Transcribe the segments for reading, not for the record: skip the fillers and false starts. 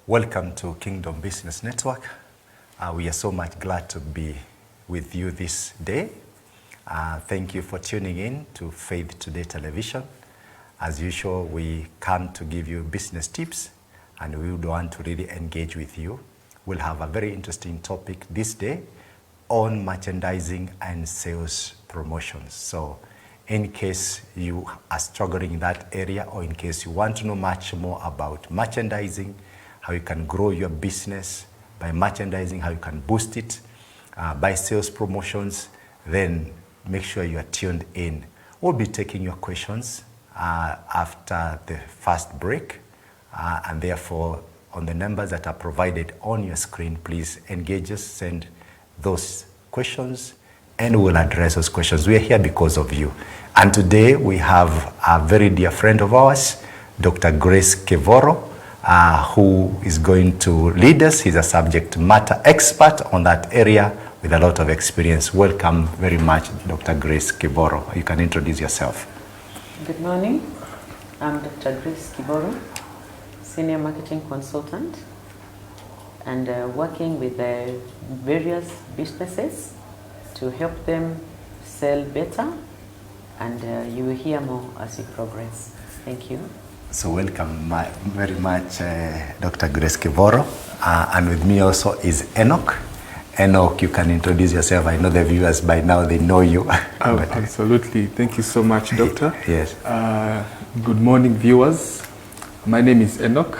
Welcome to Kingdom Business Network. We are so much glad to be with you this day. Thank you for tuning in to Faith Today Television. As usual, we come to give you business tips, and we would want to really engage with you. We'll have a very interesting topic this day on merchandising and sales promotions. So in case you are struggling in that area, or in case you want to know much more about merchandising, how you can grow your business by merchandising, how you can boost it by sales promotions, then make sure you are tuned in. We'll be taking your questions after the first break, and therefore on the numbers that are provided on your screen, please engage us, send those questions, and we'll address those questions. We are here because of you. And today we have a very dear friend of ours, Dr. Grace Kivoro, who is going to lead us. He's a subject matter expert on that area with a lot of experience. Welcome very much, Dr. Grace Kivoro. You can introduce yourself. Good morning. I'm Dr. Grace Kivoro, Senior Marketing Consultant, and working with various businesses to help them sell better, and you will hear more as we progress. Thank you. So welcome very much, Dr. Grace Kivoro. And with me also is Enoch. Enoch, you can introduce yourself. I know the viewers by now, they know you. Oh, absolutely. Thank you so much, Doctor. Yes. Good morning, viewers. My name is Enoch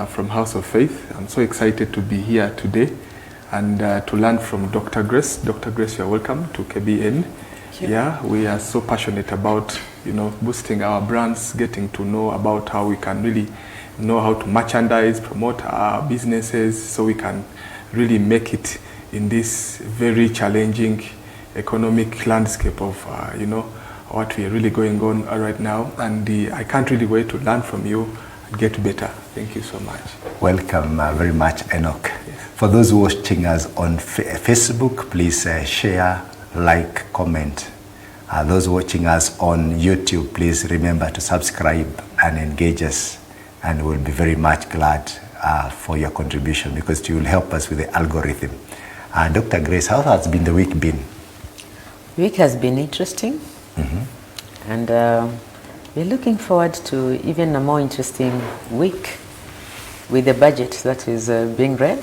from House of Faith. I'm so excited to be here today and to learn from Dr. Grace. Dr. Grace, you're welcome to KBN. Yeah, we are so passionate about, boosting our brands, getting to know about how we can really know how to merchandise, promote our businesses, so we can really make it in this very challenging economic landscape of, what we are really going on right now. And I can't really wait to learn from you and get better. Thank you so much. Welcome very much, Enoch. Yes. For those watching us on Facebook, please share, like, comment. Those watching us on YouTube, please remember to subscribe and engage us, and we'll be very much glad for your contribution, because you will help us with the algorithm. Dr. Grace, how has been the week been? The week has been interesting, and we're looking forward to even a more interesting week with the budget that is being read.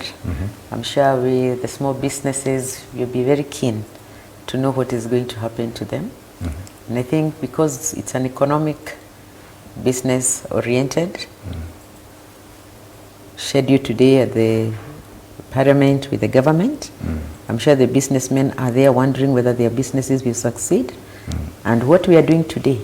I'm sure the small businesses will be very keen to know what is going to happen to them. And I think because it's an economic business oriented, scheduled today at the Parliament with the government, I'm sure the businessmen are there wondering whether their businesses will succeed. And what we are doing today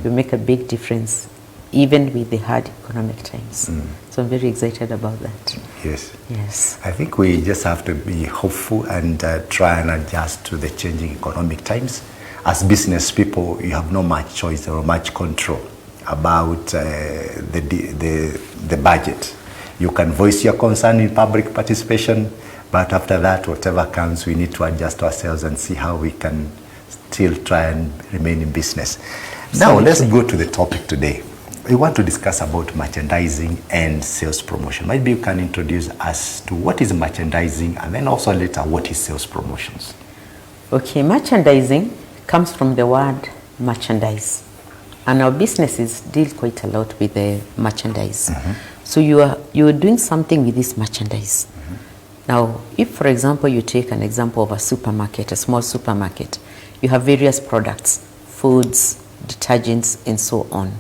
will make a big difference, even with the hard economic times. So I'm very excited about that. Yes. Yes. I think we just have to be hopeful and try and adjust to the changing economic times. As business people, you have no much choice or much control about the budget. You can voice your concern in public participation, but after that, whatever comes, we need to adjust ourselves and see how we can still try and remain in business. Now, let's go to the topic today. We want to discuss about merchandising and sales promotion. Maybe you can introduce us to what is merchandising, and then also later what is sales promotions. Okay, merchandising comes from the word merchandise, and our businesses deal quite a lot with the merchandise. So you are doing something with this merchandise. Now, if for example you take an example of a supermarket, a small supermarket, you have various products, foods, detergents, and so on.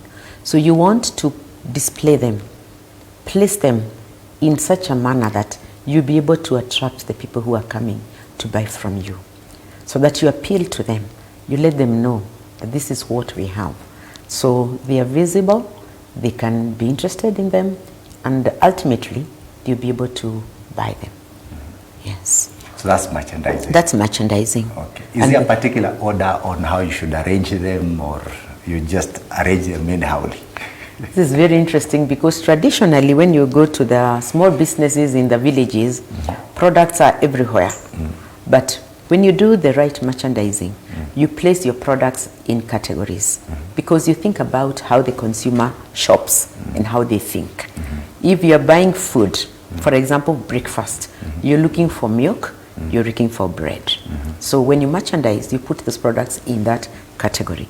So you want to display them, place them in such a manner that you'll be able to attract the people who are coming to buy from you, so that you appeal to them. You let them know that this is what we have. So they are visible, they can be interested in them, and ultimately you'll be able to buy them. Yes. So that's merchandising. That's merchandising. Okay. Is there a particular order on how you should arrange them, or you just arrange them anyhowly? This is very interesting, because traditionally when you go to the small businesses in the villages, products are everywhere. But when you do the right merchandising, you place your products in categories, because you think about how the consumer shops and how they think. If you are buying food, For example, breakfast. You're looking for milk, you're looking for bread. So when you merchandise, you put those products in that category.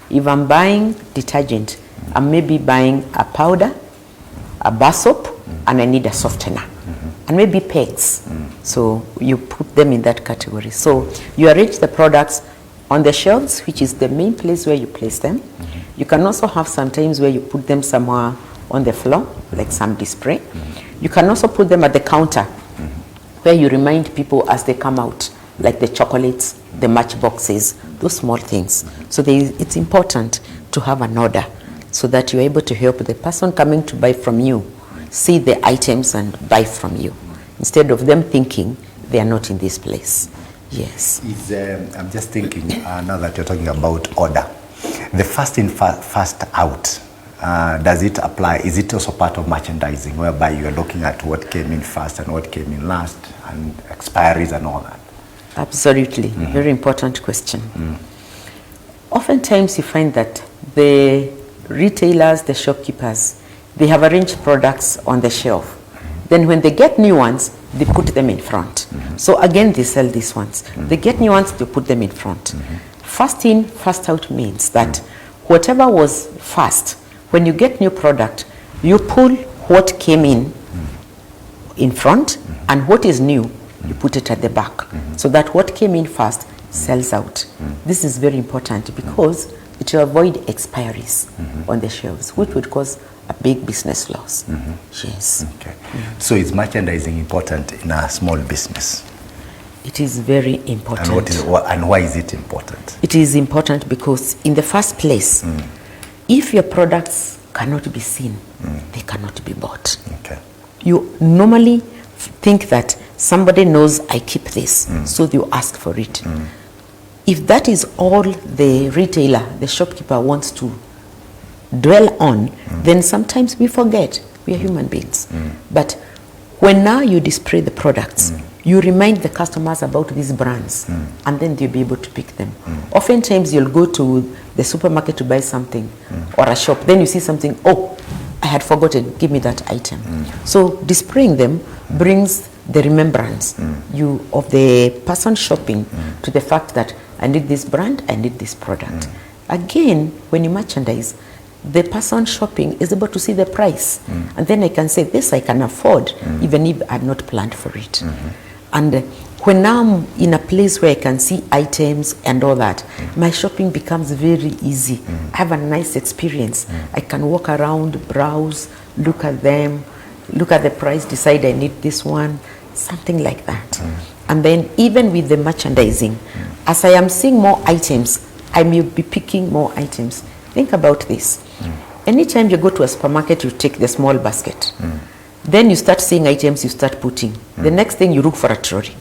If I'm buying detergent, I'm maybe buying a powder, a bar soap, and I need a softener. And maybe pegs. So you put them in that category. So you arrange the products on the shelves, which is the main place where you place them. You can also have sometimes where you put them somewhere on the floor, like some display. You can also put them at the counter, where you remind people as they come out, like the chocolates, the matchboxes, those small things. So it's important to have an order so that you're able to help the person coming to buy from you see the items and buy from you, instead of them thinking they are not in this place. Yes. I'm just thinking, now that you're talking about order, the first in, first out, does it apply? Is it also part of merchandising, whereby you're looking at what came in first and what came in last, and expiries and all that? Absolutely. Very important question. Oftentimes you find that the retailers, the shopkeepers, they have arranged products on the shelf. Then when they get new ones, they put them in front. So again, they sell these ones. They get new ones, they put them in front. First in, first out means that whatever was first, when you get new product, you pull what came in front, and what is new, you put it at the back, so that what came in first sells out. This is very important because it will avoid expiries on the shelves, which would cause a big business loss. Yes. Okay. So is merchandising important in a small business? It is very important. And why is it important? It is important because in the first place, if your products cannot be seen, they cannot be bought. Okay. You normally think that somebody knows I keep this, so you ask for it. If that is all the retailer, the shopkeeper wants to dwell on, then sometimes we forget we are human beings. But when now you display the products, you remind the customers about these brands, and then they'll be able to pick them. Oftentimes you'll go to the supermarket to buy something or a shop, then you see something, oh, I had forgotten, give me that item. So displaying them brings the remembrance of the person shopping to the fact that I need this brand, I need this product. Again, when you merchandise, the person shopping is able to see the price. And then I can say, this I can afford, even if I'm not planned for it. And when I'm in a place where I can see items and all that, my shopping becomes very easy. I have a nice experience. I can walk around, browse, look at them, look at the price, decide I need this one, something like that. And then even with the merchandising, as I am seeing more items, I may be picking more items. Think about this. Anytime you go to a supermarket, you take the small basket. Then you start seeing items, you start putting. The next thing, you look for a trolley.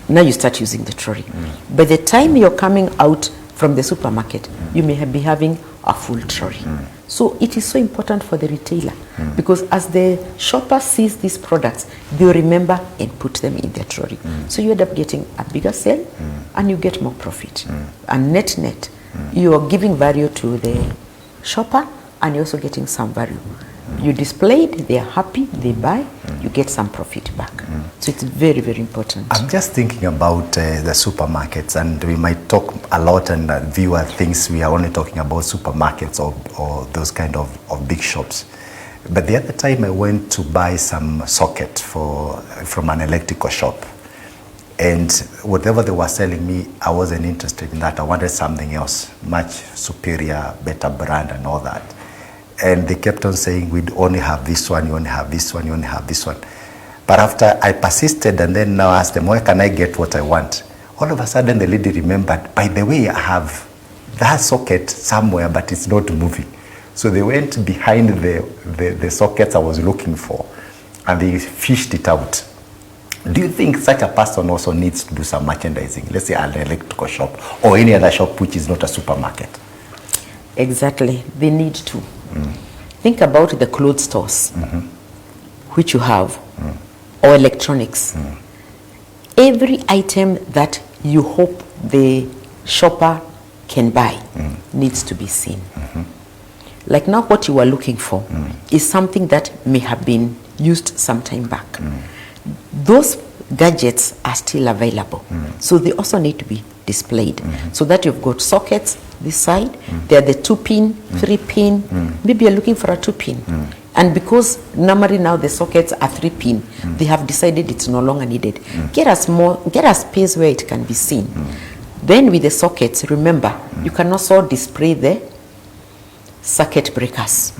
Now you start using the trolley. By the time you're coming out from the supermarket, you may be having a full trolley. So it is so important for the retailer, because as the shopper sees these products, they'll remember and put them in their trolley. So you end up getting a bigger sale and you get more profit. And net, you are giving value to the shopper and you're also getting some value. You display it, they are happy, they buy, you get some profit back. So it's very, very important. I'm just thinking about the supermarkets, and we might talk a lot, and viewer thinks we are only talking about supermarkets or those kind of big shops. But the other time I went to buy some socket from an electrical shop, and whatever they were selling me, I wasn't interested in that. I wanted something else, much superior, better brand and all that. And they kept on saying, we'd only have this one, you only have this one, you only have this one. But after I persisted and then now asked them, where can I get what I want? All of a sudden the lady remembered, by the way, I have that socket somewhere, but it's not moving. So they went behind the sockets I was looking for, and they fished it out. Do you think such a person also needs to do some merchandising? Let's say an electrical shop or any other shop which is not a supermarket. Exactly, they need to. Think about the clothes stores, which you have, or electronics. Every item that you hope the shopper can buy needs to be seen. Like now what you are looking for is something that may have been used some time back. Those gadgets are still available. So they also need to be displayed. So that you've got sockets this side, they're the 2-pin, 3-pin, maybe you're looking for a 2-pin. And because normally now the sockets are 3-pin, they have decided it's no longer needed. Get a space where it can be seen. Then with the sockets, remember, you can also display the circuit breakers.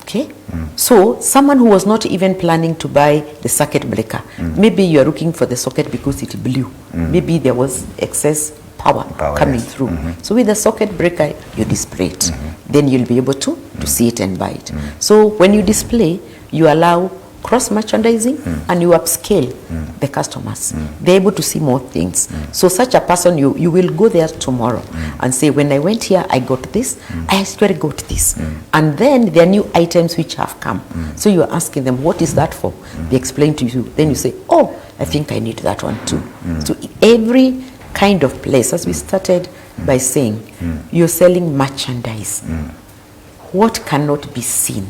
Okay? So someone who was not even planning to buy the circuit breaker, maybe you're looking for the socket because it blew. Maybe there was excess power coming through. So with the socket breaker, you display it. Then you'll be able to see it and buy it. So when you display, you allow cross-merchandising and you upscale the customers. They're able to see more things. So such a person, you will go there tomorrow and say, when I went here, I got this, I actually got this. And then there are new items which have come. So you're asking them, what is that for? They explain to you. Then you say, oh, I think I need that one too. So every kind of place, as we started by saying, you're selling merchandise. What cannot be seen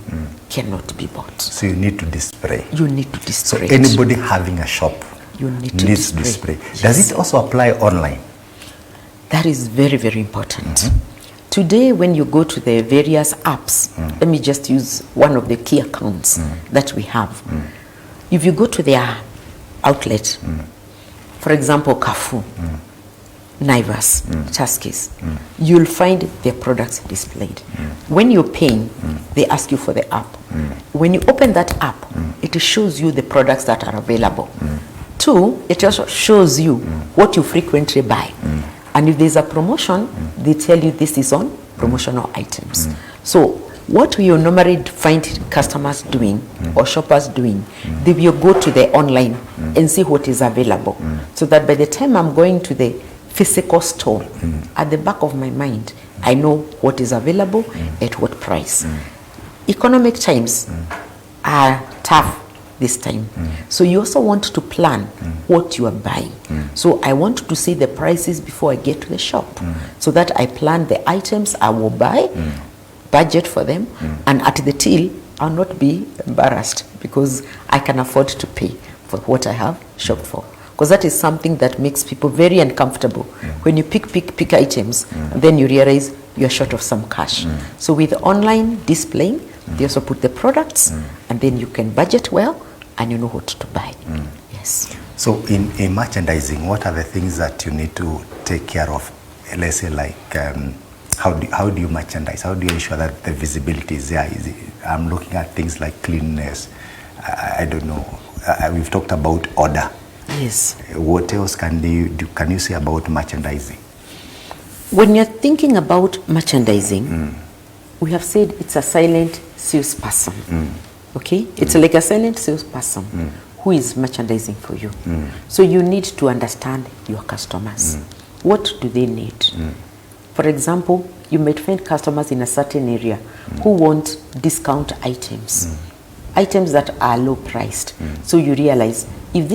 cannot be bought. So you need to display. You need to display. So anybody having a shop you need to needs display. to display. Does it also apply online? That is very, very important. Today, when you go to the various apps, let me just use one of the key accounts that we have. If you go to their outlet, for example, Carrefour, Naivas, Tuskys, you'll find their products displayed. When you're paying, they ask you for the app. When you open that app, it shows you the products that are available. 2, it also shows you what you frequently buy. And if there's a promotion, they tell you this is on promotional items. So what we normally find customers doing or shoppers doing, they will go to the online and see what is available. So that by the time I'm going to the physical store, at the back of my mind, I know what is available at what price. Economic times are tough this time. So you also want to plan what you are buying. So I want to see the prices before I get to the shop, so that I plan the items I will buy, budget for them, and at the till, I'll not be embarrassed because I can afford to pay for what I have shopped for. Because that is something that makes people very uncomfortable. When you pick items, and then you realize you're short of some cash. So with online displaying, they also put the products, and then you can budget well, and you know what to buy. Yes. So in merchandising, what are the things that you need to take care of? Let's say like, how do you merchandise? How do you ensure that the visibility is there? I'm looking at things like cleanliness. I don't know. We've talked about order. Yes. What else can you say about merchandising? When you're thinking about merchandising, we have said it's a silent salesperson. Okay? It's like a silent salesperson who is merchandising for you. So you need to understand your customers. What do they need? For example, you might find customers in a certain area who want discount items. Items that are low priced. So you realize if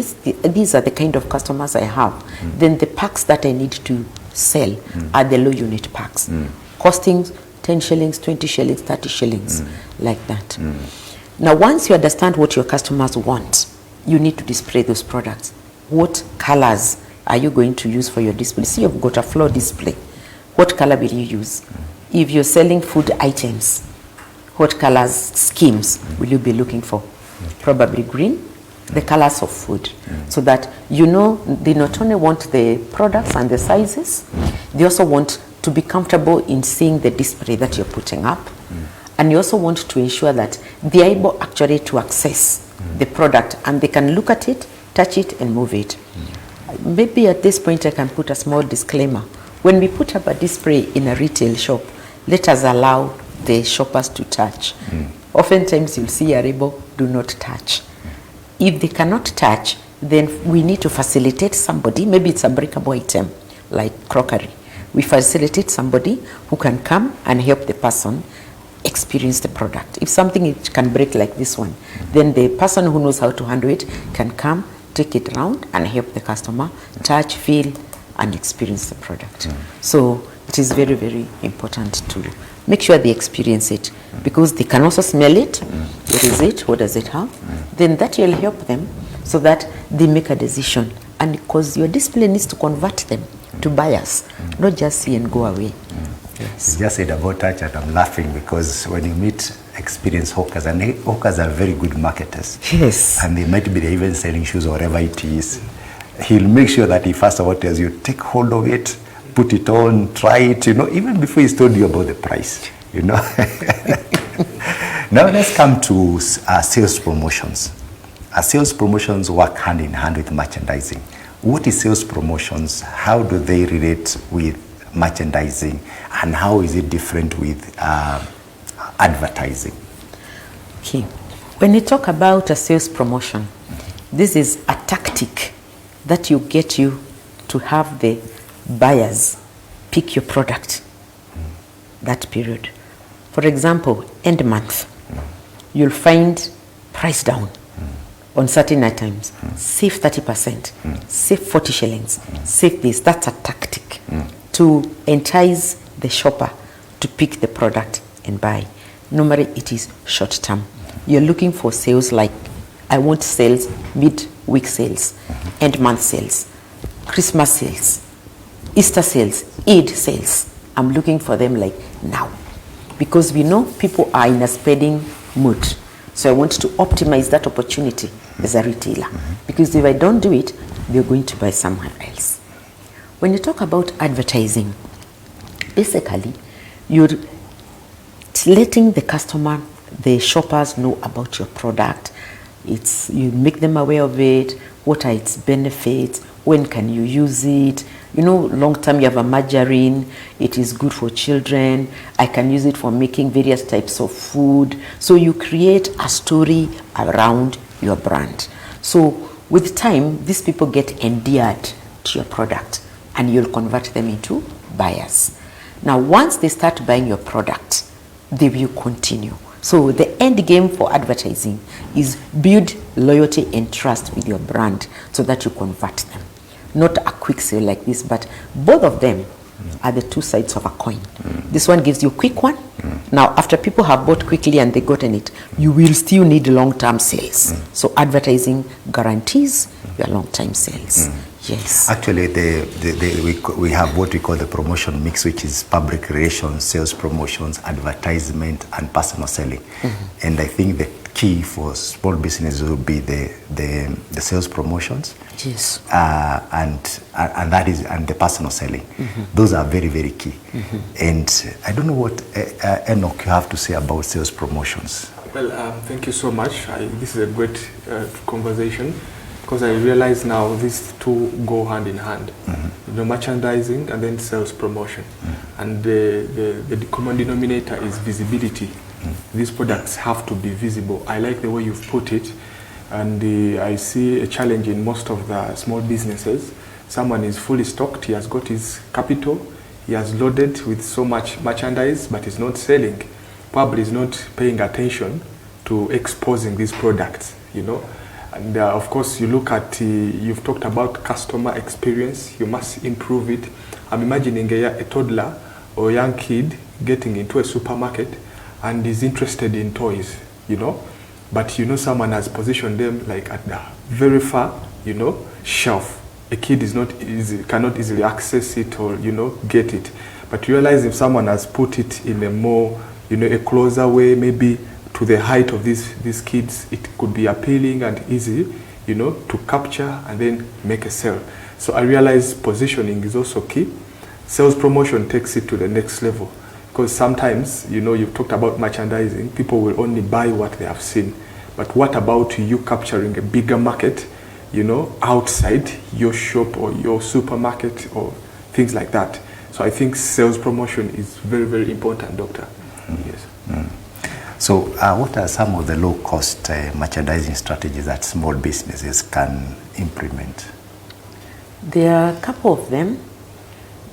these are the kind of customers I have, then the packs that I need to sell are the low unit packs, costing 10 shillings, 20 shillings, 30 shillings, like that. Now, once you understand what your customers want, you need to display those products. What colors are you going to use for your display? See, you've got a floor display. What color will you use? If you're selling food items, what colors, schemes will you be looking for? Probably green, the colors of food. So that you know they not only want the products and the sizes, they also want to be comfortable in seeing the display that you're putting up. And you also want to ensure that they're able actually to access the product and they can look at it, touch it, and move it. Maybe at this point I can put a small disclaimer. When we put up a display in a retail shop, let us allow the shoppers to touch. Oftentimes you'll see a label, do not touch. If they cannot touch, then we need to facilitate somebody. Maybe it's a breakable item like crockery. We facilitate somebody who can come and help the person experience the product. If something it can break like this one, then the person who knows how to handle it can come, take it around and help the customer touch, feel, and experience the product. So it is very, very important to make sure they experience it, because they can also smell it. What is it? What does it have? Then that will help them so that they make a decision. And because your display needs to convert them to buyers, not just see and go away. Yes. You just said about touch, and I'm laughing because when you meet experienced hawkers, and hawkers are very good marketers. Yes. And they might be even selling shoes or whatever it is. He'll make sure that he first of all tells you, take hold of it, put it on, try it, even before he's told you about the price, Now let's come to sales promotions. Sales promotions work hand in hand with merchandising. What is sales promotions? How do they relate with merchandising? And how is it different with advertising? Okay. When you talk about a sales promotion, this is a tactic that you get you to have the buyers pick your product that period. For example, end month, you'll find price down on certain items, save 30%, save 40 shillings, save this. That's a tactic to entice the shopper to pick the product and buy. Normally it is short term. You're looking for sales like, I want sales, mid-week sales, end month sales, Christmas sales, Easter sales, Eid sales. I'm looking for them like now, because we know people are in a spending mood. So I want to optimize that opportunity as a retailer, because if I don't do it, they're going to buy somewhere else. When you talk about advertising, basically you're letting the customer, the shoppers know about your product. You make them aware of it. What are its benefits? When can you use it? Long term you have a margarine. It is good for children. I can use it for making various types of food. So you create a story around your brand. So with time, these people get endeared to your product and you'll convert them into buyers. Now, once they start buying your product, they will continue. So the end game for advertising is build loyalty and trust with your brand so that you convert them. Not a quick sale like this, but both of them are the two sides of a coin. This one gives you a quick one. Now, after people have bought quickly and they gotten it, you will still need long-term sales. So advertising guarantees your long-term sales. Yes. Actually, we have what we call the promotion mix, which is public relations, sales promotions, advertisement, and personal selling. And I think the key for small businesses will be the sales promotions. Yes. And the personal selling. Those are very, very key. And I don't know what Enoch you have to say about sales promotions. Well, thank you so much. This is a great conversation, because I realize now these two go hand in hand. Merchandising and then sales promotion. And the common denominator is visibility. These products have to be visible. I like the way you've put it, and I see a challenge in most of the small businesses. Someone is fully stocked, he has got his capital, he has loaded with so much merchandise, but is not selling. Probably is not paying attention to exposing these products, And of course, you look at, you've talked about customer experience, you must improve it. I'm imagining a toddler or young kid getting into a supermarket and is interested in toys, but someone has positioned them like at the very far, shelf. A kid cannot easily access it or, get it. But realize if someone has put it in a more, a closer way, maybe to the height of these kids, it could be appealing and easy, to capture and then make a sale. So I realize positioning is also key. Sales promotion takes it to the next level, because sometimes, you've talked about merchandising, people will only buy what they have seen. But what about you capturing a bigger market, outside your shop or your supermarket or things like that? So I think sales promotion is very, very important, Doctor. Yes. So what are some of the low-cost merchandising strategies that small businesses can implement? There are a couple of them.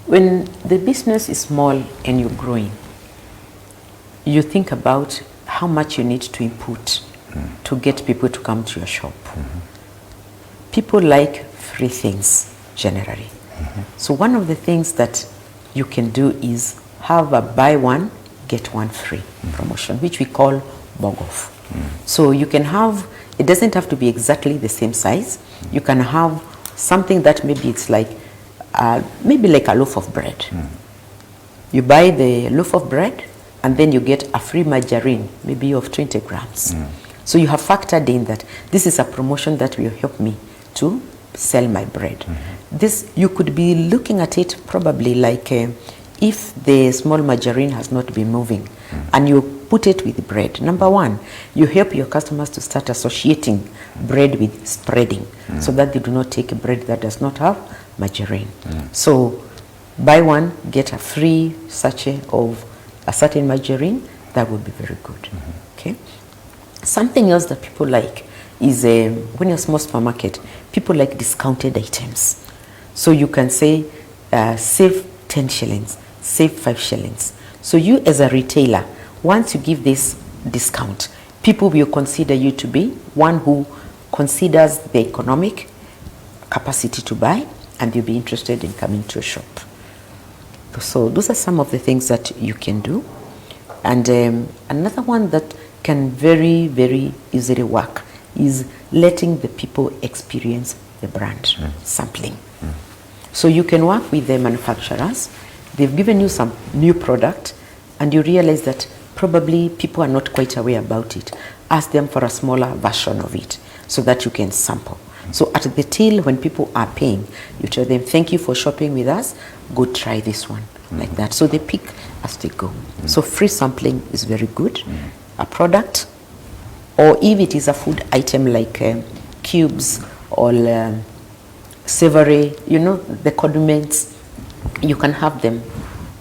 When the business is small and you're growing, you think about how much you need to input to get people to come to your shop. People like free things generally. So one of the things that you can do is have a buy one, get one free promotion, which we call BOGOF. So you can have, it doesn't have to be exactly the same size. You can have something that maybe it's like, maybe like a loaf of bread. You buy the loaf of bread and then you get a free margarine, maybe of 20 grams. So you have factored in that this is a promotion that will help me to sell my bread. This, you could be looking at it probably like if the small margarine has not been moving and you put it with bread. Number one, you help your customers to start associating bread with spreading so that they do not take a bread that does not have margarine. So buy one, get a free sachet of a certain margarine. That would be very good. Okay. Something else that people like is when you're a small supermarket, people like discounted items. So you can say save 10 shillings, save 5 shillings. So you as a retailer, once you give this discount, people will consider you to be one who considers the economic capacity to buy, and you'll be interested in coming to a shop. So those are some of the things that you can do. And another one that can very, very easily work is letting the people experience the brand, sampling. So you can work with the manufacturers. They've given you some new product and you realize that probably people are not quite aware about it. Ask them for a smaller version of it so that you can sample. So at the till, when people are paying, you tell them, thank you for shopping with us, go try this one, like that. So they pick as they go. So free sampling is very good. A product, or if it is a food item like cubes or savory, you know, the condiments, you can have them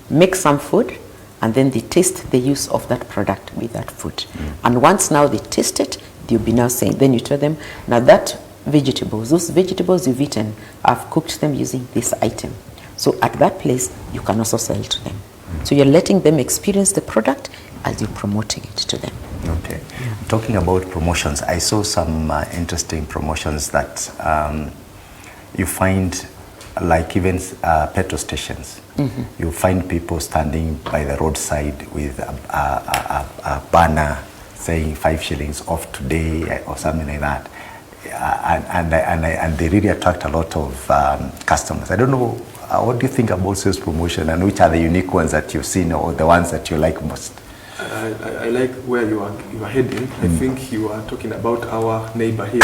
make some food and then they taste the use of that product with that food. And once now they taste it, they'll be now saying, then you tell them, now that vegetables, those vegetables you've eaten, I've cooked them using this item. So at that place, you can also sell to them. So you're letting them experience the product as you're promoting it to them. Okay. Talking about promotions, I saw some interesting promotions that you find, like even petrol stations. You find people standing by the roadside with a banner saying 5 shillings off today or something like that. And they really attract a lot of customers. I don't know, what do you think about sales promotion, and which are the unique ones that you've seen or the ones that you like most? I like where you are heading. I think you are talking about our neighbor here.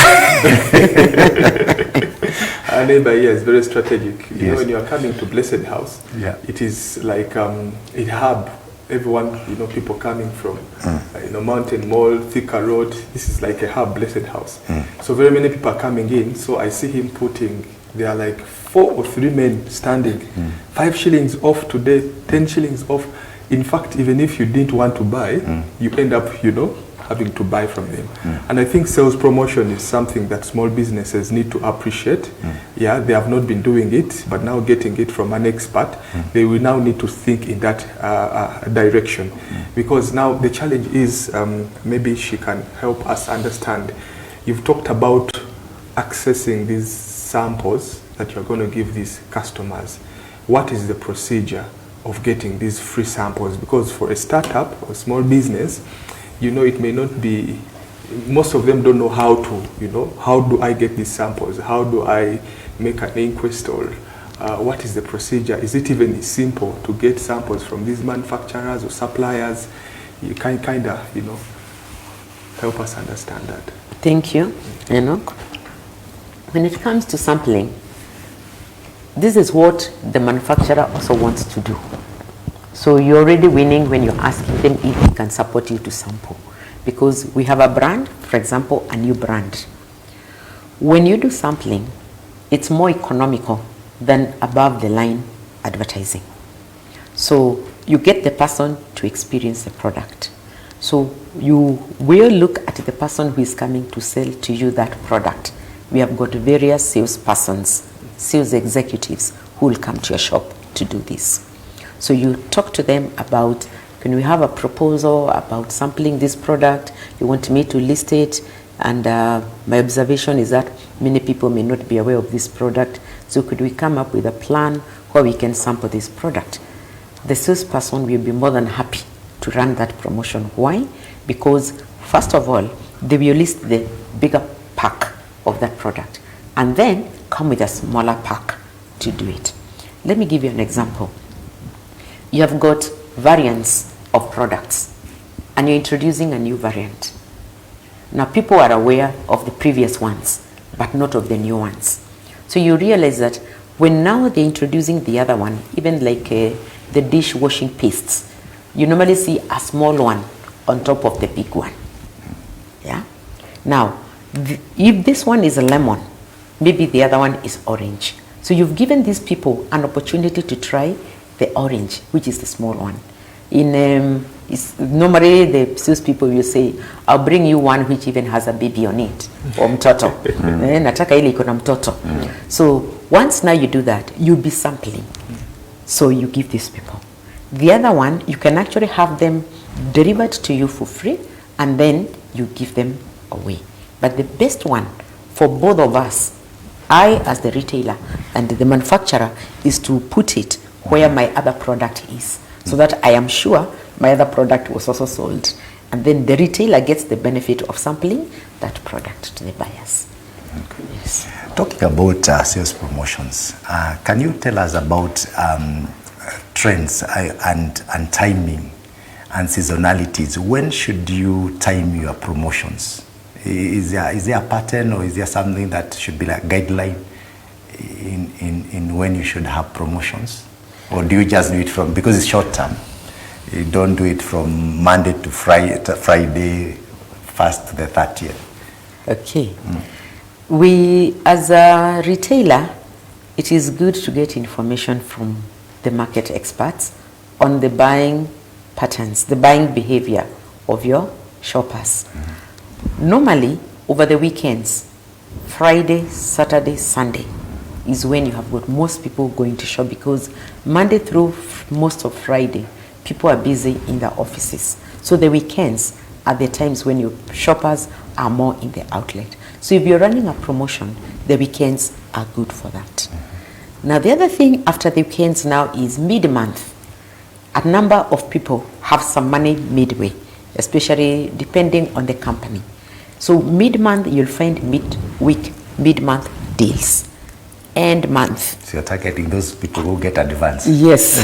Our neighbor here is very strategic. You know, when you are coming to Blessed House, it is like a hub. Everyone, you know, people coming from, you know, Mountain Mall, Thika Road. This is like a hub, Blessed House. So very many people are coming in. So I see him putting, there are like 4 or 3 men standing. 5 shillings off today, 10 shillings off. In fact, even if you didn't want to buy, you end up, you know, having to buy from them. And I think sales promotion is something that small businesses need to appreciate. Yeah, they have not been doing it, but now getting it from an expert, they will now need to think in that direction. Because now the challenge is, maybe she can help us understand. You've talked about accessing these samples that you're going to give these customers. What is the procedure of getting these free samples? Because for a startup or small business, you know, it may not be, most of them don't know how to, you know, how do I get these samples? How do I make an inquest, or what is the procedure? Is it even simple to get samples from these manufacturers or suppliers? You can kind of, you know, help us understand that. Thank you, Enoch. When it comes to sampling, this is what the manufacturer also wants to do. So you're already winning when you're asking them if they can support you to sample. Because we have a brand, for example, a new brand. When you do sampling, it's more economical than above the line advertising. So you get the person to experience the product. So you will look at the person who is coming to sell to you that product. We have got various salespersons, sales executives who will come to your shop to do this. So you talk to them about, can we have a proposal about sampling this product? You want me to list it? And my observation is that many people may not be aware of this product. So could we come up with a plan where we can sample this product? The salesperson will be more than happy to run that promotion. Why? Because first of all, they will list the bigger pack of that product and then come with a smaller pack to do it. Let me give you an example. You have got variants of products and you're introducing a new variant. Now people are aware of the previous ones, but not of the new ones. So you realize that when now they're introducing the other one, even like the dishwashing pastes, you normally see a small one on top of the big one. Yeah. Now, if this one is a lemon, maybe the other one is orange. So you've given these people an opportunity to try the orange, which is the small one. Normally the sales people will say, I'll bring you one which even has a baby on it, or mtoto. Nataka ile iko na mtoto. So once now you do that, you'll be sampling. So you give these people. The other one, you can actually have them delivered to you for free, and then you give them away. But the best one for both of us, I as the retailer and the manufacturer, is to put it where my other product is, so that I am sure my other product was also sold. And then the retailer gets the benefit of sampling that product to the buyers. Okay. Yes. Talking about sales promotions, can you tell us about trends and timing and seasonalities? When should you time your promotions? Is there a pattern, or is there something that should be like guideline in when you should have promotions? Or do you just do it from, because it's short term, you don't do it from Monday to Friday, first to the 30th? Okay. We, as a retailer, it is good to get information from the market experts on the buying patterns, the buying behavior of your shoppers. Normally, over the weekends, Friday, Saturday, Sunday is when you have got most people going to shop, because Monday through most of Friday, people are busy in their offices. So the weekends are the times when your shoppers are more in the outlet. So if you're running a promotion, the weekends are good for that. Now the other thing after the weekends now is mid-month. A number of people have some money midway, especially depending on the company. So mid-month, you'll find mid-week, mid-month deals. End month. So you're targeting those people who get advance. Yes.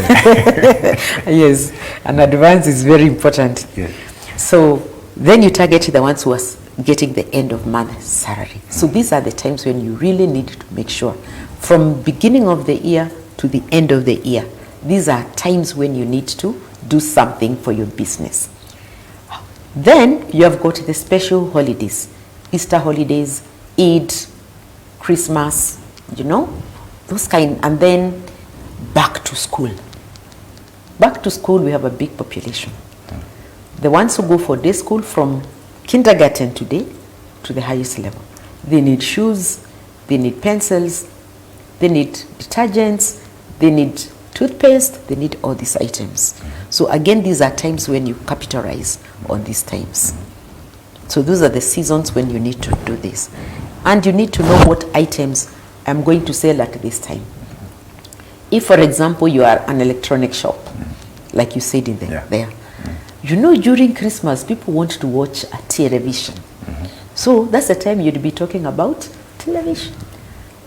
Yes. And advance is very important. Yeah. So then you target the ones who are getting the end of month salary. So these are the times when you really need to make sure, from beginning of the year to the end of the year, these are times when you need to do something for your business. Then you have got the special holidays, Easter holidays, Eid, Christmas, you know, those kind, and then back to school. Back to school, we have a big population. The ones who go for day school from kindergarten today to the highest level, they need shoes, they need pencils, they need detergents, they need toothpaste, they need all these items. So again, these are times when you capitalize on these times. So those are the seasons when you need to do this. And you need to know what items I'm going to sell at this time. If, for example, you are an electronic shop, like you said in there, you know, during Christmas, people want to watch a television. So that's the time you'd be talking about television.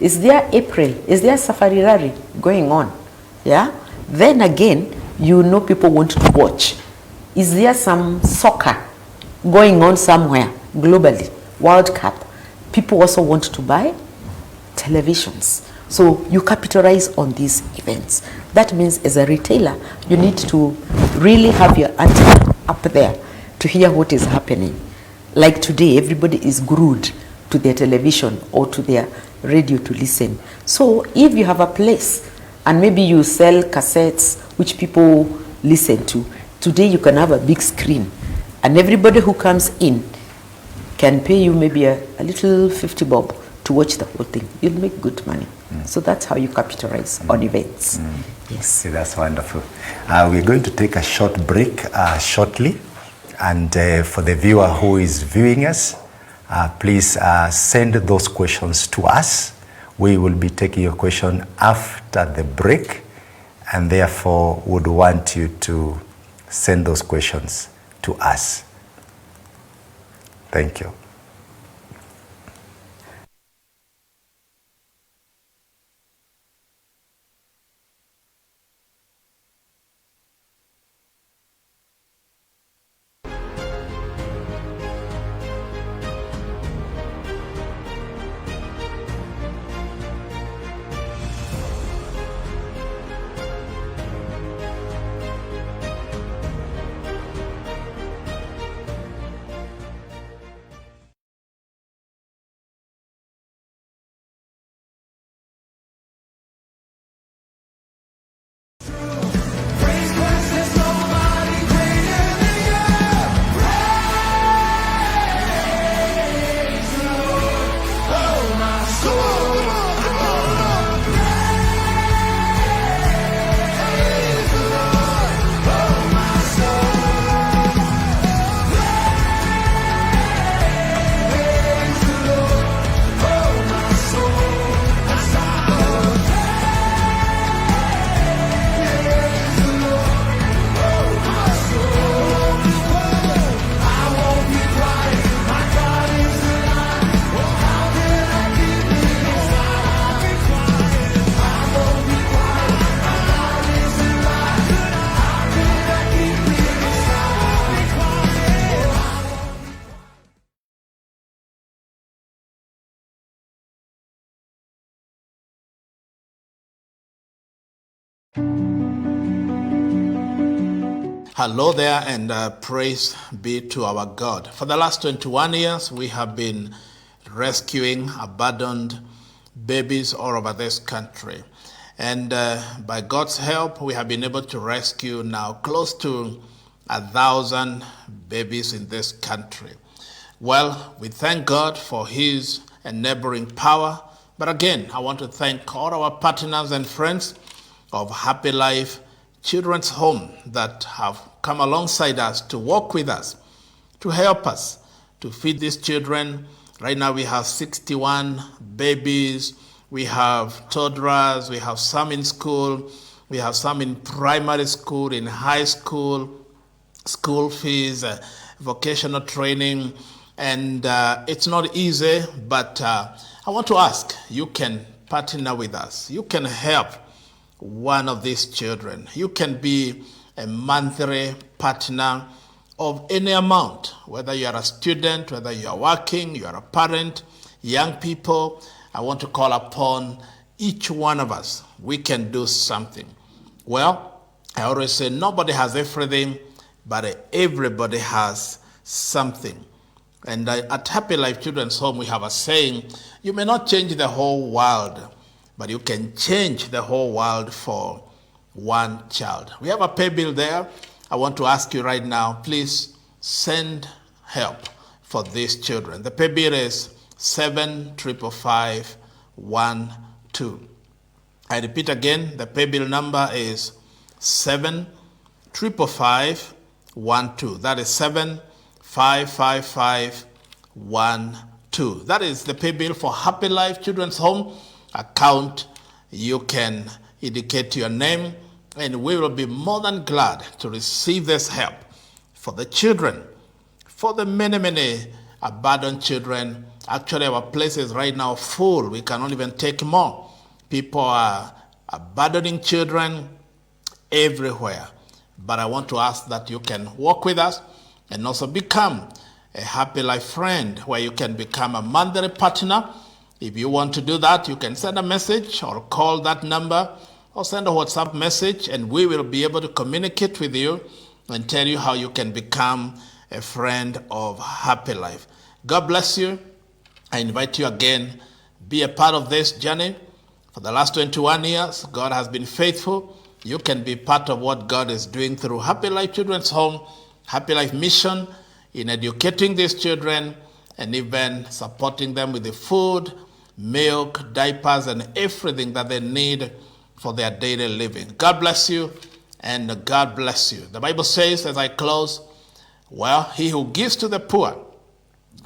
Is there April? Is there Safari Rally going on? Yeah. Then again, you know people want to watch. Is there some soccer going on somewhere globally? World Cup. People also want to buy televisions. So you capitalize on these events. That means as a retailer, you need to really have your antenna up there to hear what is happening. Like today, everybody is glued to their television or to their radio to listen. So if you have a place and maybe you sell cassettes which people listen to, today you can have a big screen and everybody who comes in can pay you maybe a little 50 bob to watch the whole thing. You'll make good money. So that's how you capitalize on events. Yes. See, that's wonderful. We're going to take a short break shortly. And for the viewer who is viewing us, please send those questions to us. We will be taking your question after the break, and therefore would want you to send those questions to us. Thank you. Hello there, and praise be to our God. For the last 21 years, we have been rescuing abandoned babies all over this country. And by God's help, we have been able to rescue now close to 1,000 babies in this country. Well, we thank God for His enabling power. But again, I want to thank all our partners and friends of Happy Life Children's Home that have come alongside us to work with us, to help us to feed these children. Right now we have 61 babies, we have toddlers, we have some in school, we have some in primary school, in high school, school fees, vocational training, and it's not easy, but I want to ask, you can partner with us, you can help one of these children. You can be a monthly partner of any amount, whether you are a student, whether you are working, you are a parent, young people. I want to call upon each one of us. We can do something. Well, I always say nobody has everything, but everybody has something. And at Happy Life Children's Home, we have a saying, you may not change the whole world, but you can change the whole world for one child. We have a pay bill there. I want to ask you right now, please send help for these children. The pay bill is 75512. I repeat again, the pay bill number is 75512. That is 75512. That is the pay bill for Happy Life Children's Home account. You can indicate your name, and we will be more than glad to receive this help for the children, for the many abandoned children. Actually, our place is right now full. We cannot even take more. People are abandoning children everywhere. But I want to ask that you can work with us and also become a Happy Life friend, where you can become a monthly partner. If you want to do that, you can send a message or call that number or send a WhatsApp message, and we will be able to communicate with you and tell you how you can become a friend of Happy Life. God bless you. I invite you again, be a part of this journey. For the last 21 years, God has been faithful. You can be part of what God is doing through Happy Life Children's Home, Happy Life Mission, in educating these children and even supporting them with the food, milk, diapers, and everything that they need for their daily living. God bless you, and God bless you. The Bible says, as I close, well, he who gives to the poor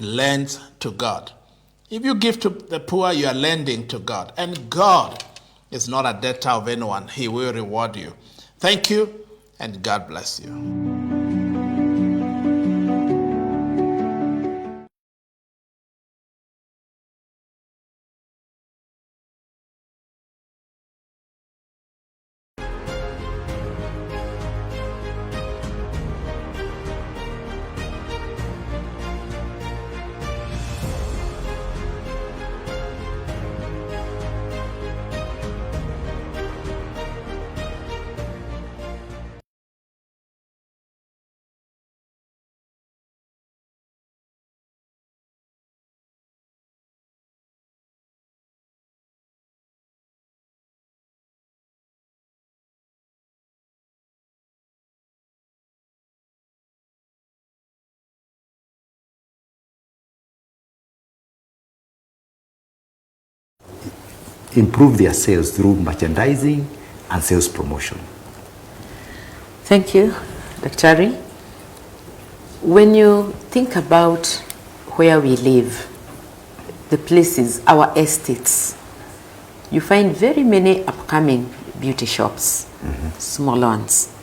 lends to God. If you give to the poor, you are lending to God. And God is not a debtor of anyone. He will reward you. Thank you. and God bless you. Improve their sales through merchandising and sales promotion. Thank you, Dr. Ari. When you think about where we live, the places, our estates, you find very many upcoming beauty shops, small ones.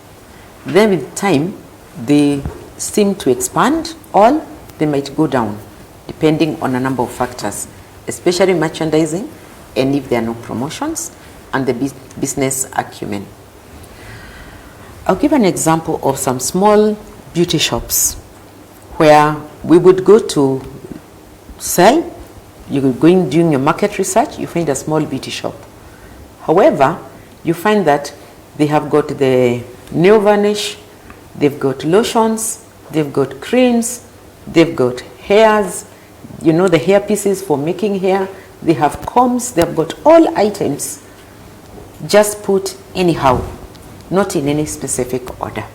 Then with time, they seem to expand, or they might go down, depending on a number of factors, especially merchandising, and if there are no promotions, and the business acumen. I'll give an example of some small beauty shops where we would go to sell. You go going doing your market research, you find a small beauty shop. However, you find that they have got the nail varnish, they've got lotions, they've got creams, they've got hairs, you know, the hair pieces for making hair, they have combs, they've got all items just put anyhow, not in any specific order.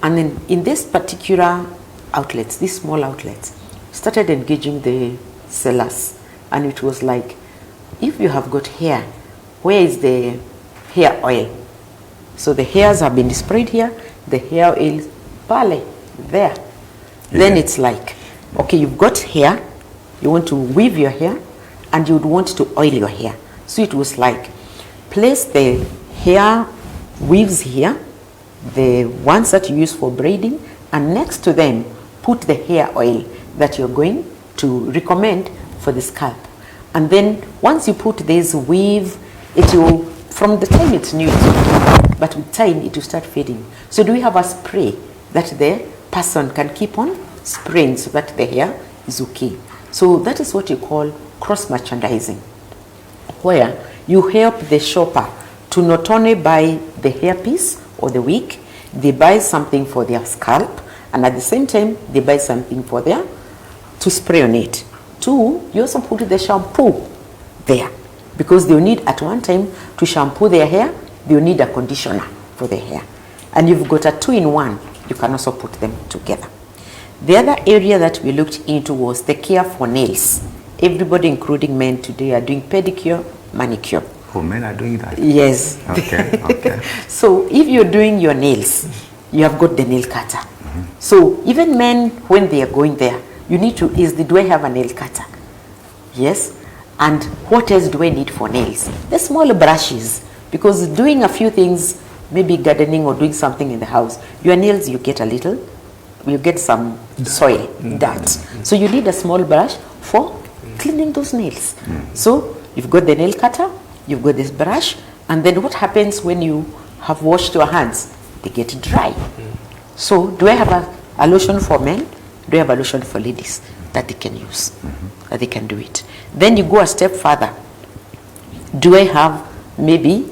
And then in this particular outlets, these small outlets, started engaging the sellers, and it was like, if you have got hair, where is the hair oil? So the hairs have been sprayed here, the hair oil, pale, there. Yeah. Then it's like, okay, you've got hair, you want to weave your hair, and you would want to oil your hair. So it was like, place the hair weaves here, the ones that you use for braiding, and next to them, put the hair oil that you're going to recommend for the scalp. And then once you put this weave, it will, from the time it's new, but with time it will start fading. So do we have a spray that the person can keep on spraying so that the hair is okay? So that is what you call cross merchandising, where you help the shopper to not only buy the hairpiece or the wig, they buy something for their scalp, and at the same time they buy something for their to spray on it. Two, you also put the shampoo there, because they'll need at one time to shampoo their hair, they'll need a conditioner for their hair. And you've got a two-in-one, you can also put them together. The other area that we looked into was the care for nails. Everybody, including men today, are doing pedicure, manicure. Oh, men are doing that? Yes. Okay, okay. So if you're doing your nails, you have got the nail cutter. So even men, when they are going there, you need to, do I have a nail cutter? Yes. And what else do I need for nails? The small brushes, because doing a few things, maybe gardening or doing something in the house, your nails, you get a little, you get some soil, dirt. So you need a small brush for cleaning those nails. So you've got the nail cutter, you've got this brush, and then what happens when you have washed your hands? They get dry. So do I have a lotion for men? Do I have a lotion for ladies that they can use, that they can do it? Then you go a step further. Do I have maybe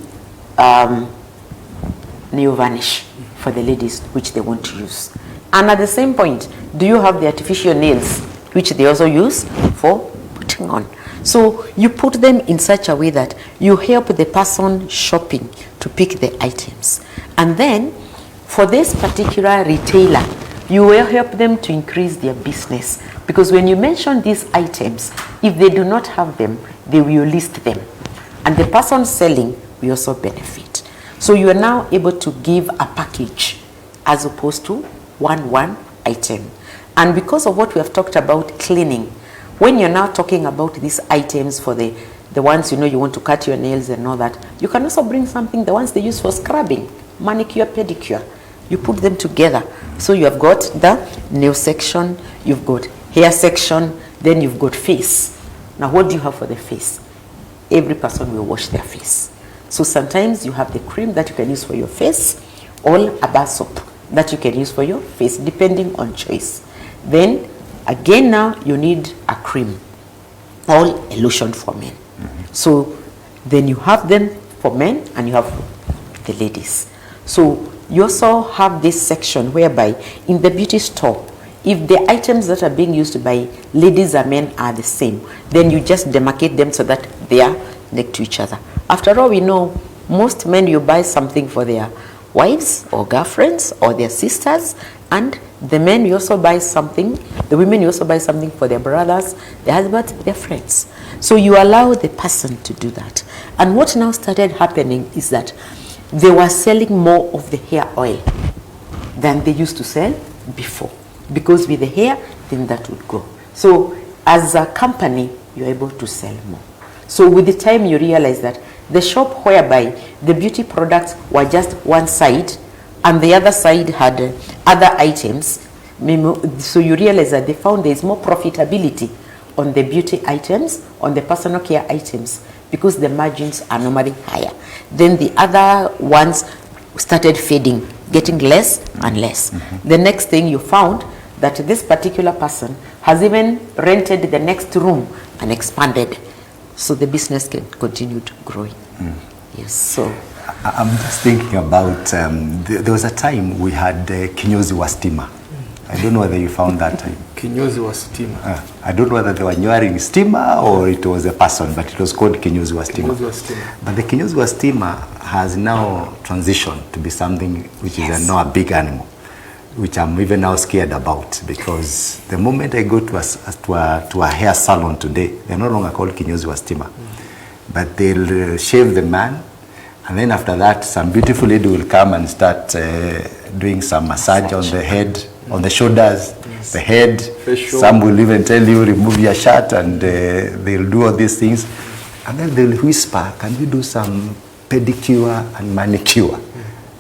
nail varnish for the ladies, which they want to use? And at the same point, do you have the artificial nails, which they also use for putting on? So you put them in such a way that you help the person shopping to pick the items. And then for this particular retailer, you will help them to increase their business. Because when you mention these items, if they do not have them, they will list them. And the person selling will also benefit. So you are now able to give a package as opposed to one item. And because of what we have talked about cleaning, when you're now talking about these items for the ones, you know, you want to cut your nails and all that, you can also bring something, the ones they use for scrubbing, manicure, pedicure. You put them together. So you have got the nail section, you've got hair section, then you've got face. Now what do you have for the face? Every person will wash their face. So sometimes you have the cream that you can use for your face, or a bar soap that you can use for your face, depending on choice. Then again now you need a cream or a lotion for men. So then you have them for men and you have the ladies. So you also have this section whereby in the beauty store, if the items that are being used by ladies and men are the same, then you just demarcate them so that they are next to each other. After all, we know most men, you buy something for their wives or girlfriends or their sisters, and the men, you also buy something, the women, you also buy something for their brothers, their husbands, their friends. So you allow the person to do that. And what now started happening is that they were selling more of the hair oil than they used to sell before. Because with the hair, then that would go. So as a company, you're able to sell more. So with the time you realize that the shop whereby the beauty products were just one side and the other side had other items, so you realize that they found there is more profitability on the beauty items, on the personal care items, because the margins are normally higher. Then the other ones started fading, getting less and less. The next thing you found that this particular person has even rented the next room and expanded. So the business can continue to grow. Yes, so. I'm just thinking about, there was a time we had kinyozi wa stima. I don't know whether you found that time. Kinyozi wa stima. I don't know whether they were wearing stima or it was a person, but it was called kinyozi wa stima. Kinyozi wa stima. But the kinyozi wa stima has now transitioned to be something which is now a big animal, which I'm even now scared about, because the moment I go to a hair salon today, they're no longer called kinyozi wa stima, but they'll shave the man, and then after that, some beautiful lady will come and start doing some massage on the head, on the shoulders, the head. Facial. Some will even tell you, remove your shirt, and they'll do all these things. And then they'll whisper, can you do some pedicure and manicure?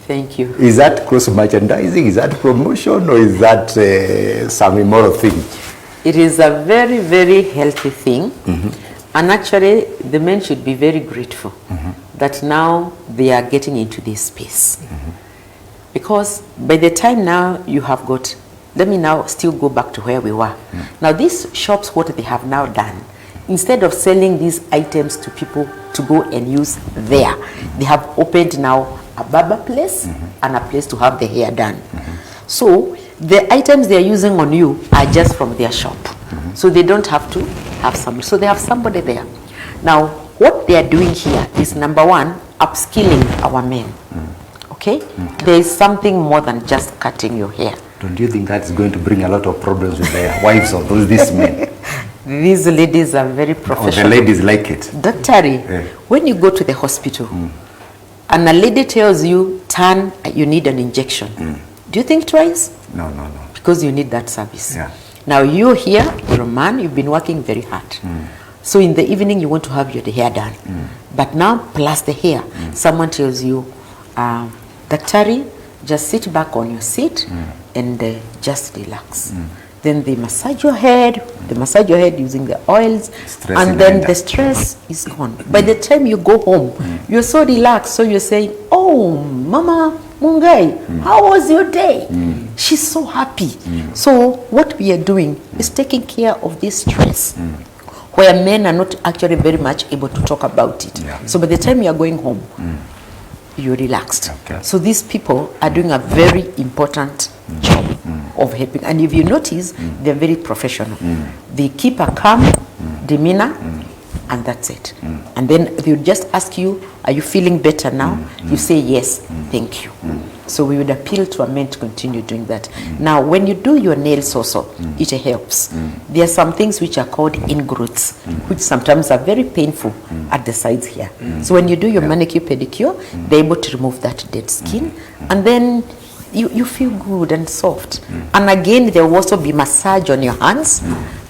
Thank you. Is that cross-merchandising? Is that promotion? Or is that some immoral thing? It is a very, very healthy thing. And actually, the men should be very grateful that now they are getting into this space. Because by the time now you have got, let me now still go back to where we were. Now these shops, what they have now done, instead of selling these items to people to go and use there, they have opened now a barber place and a place to have the hair done. So the items they are using on you are just from their shop. So they don't have to have somebody. So they have somebody there. Now what they are doing here is, number one, upskilling our men. Okay? There is something more than just cutting your hair. Don't you think that's going to bring a lot of problems with their wives or these men? These ladies are very professional. Or the ladies like it. Doctor, when you go to the hospital and a lady tells you, turn, you need an injection, do you think twice? No. Because you need that service. Yeah. Now you're here, you're a man, you've been working very hard. So in the evening you want to have your hair done. But now plus the hair, someone tells you, Daktari, just sit back on your seat and just relax. Then they massage your head, using the oils, and then the stress is gone. By the time you go home, you're so relaxed, so you're saying, oh, Mama Mungai, how was your day? She's so happy. So what we are doing is taking care of this stress, where men are not actually very much able to talk about it. So by the time you are going home, you're relaxed. So these people are doing a very important job of helping. And if you notice, they're very professional. They keep a calm demeanor, and that's it. And then they'll just ask you, are you feeling better now? You say yes, thank you. So we would appeal to a man to continue doing that. Now, when you do your nails also, it helps. There are some things which are called ingrowths, which sometimes are very painful at the sides here. So when you do your manicure, pedicure, they're able to remove that dead skin. And then you feel good and soft. And again, there will also be massage on your hands.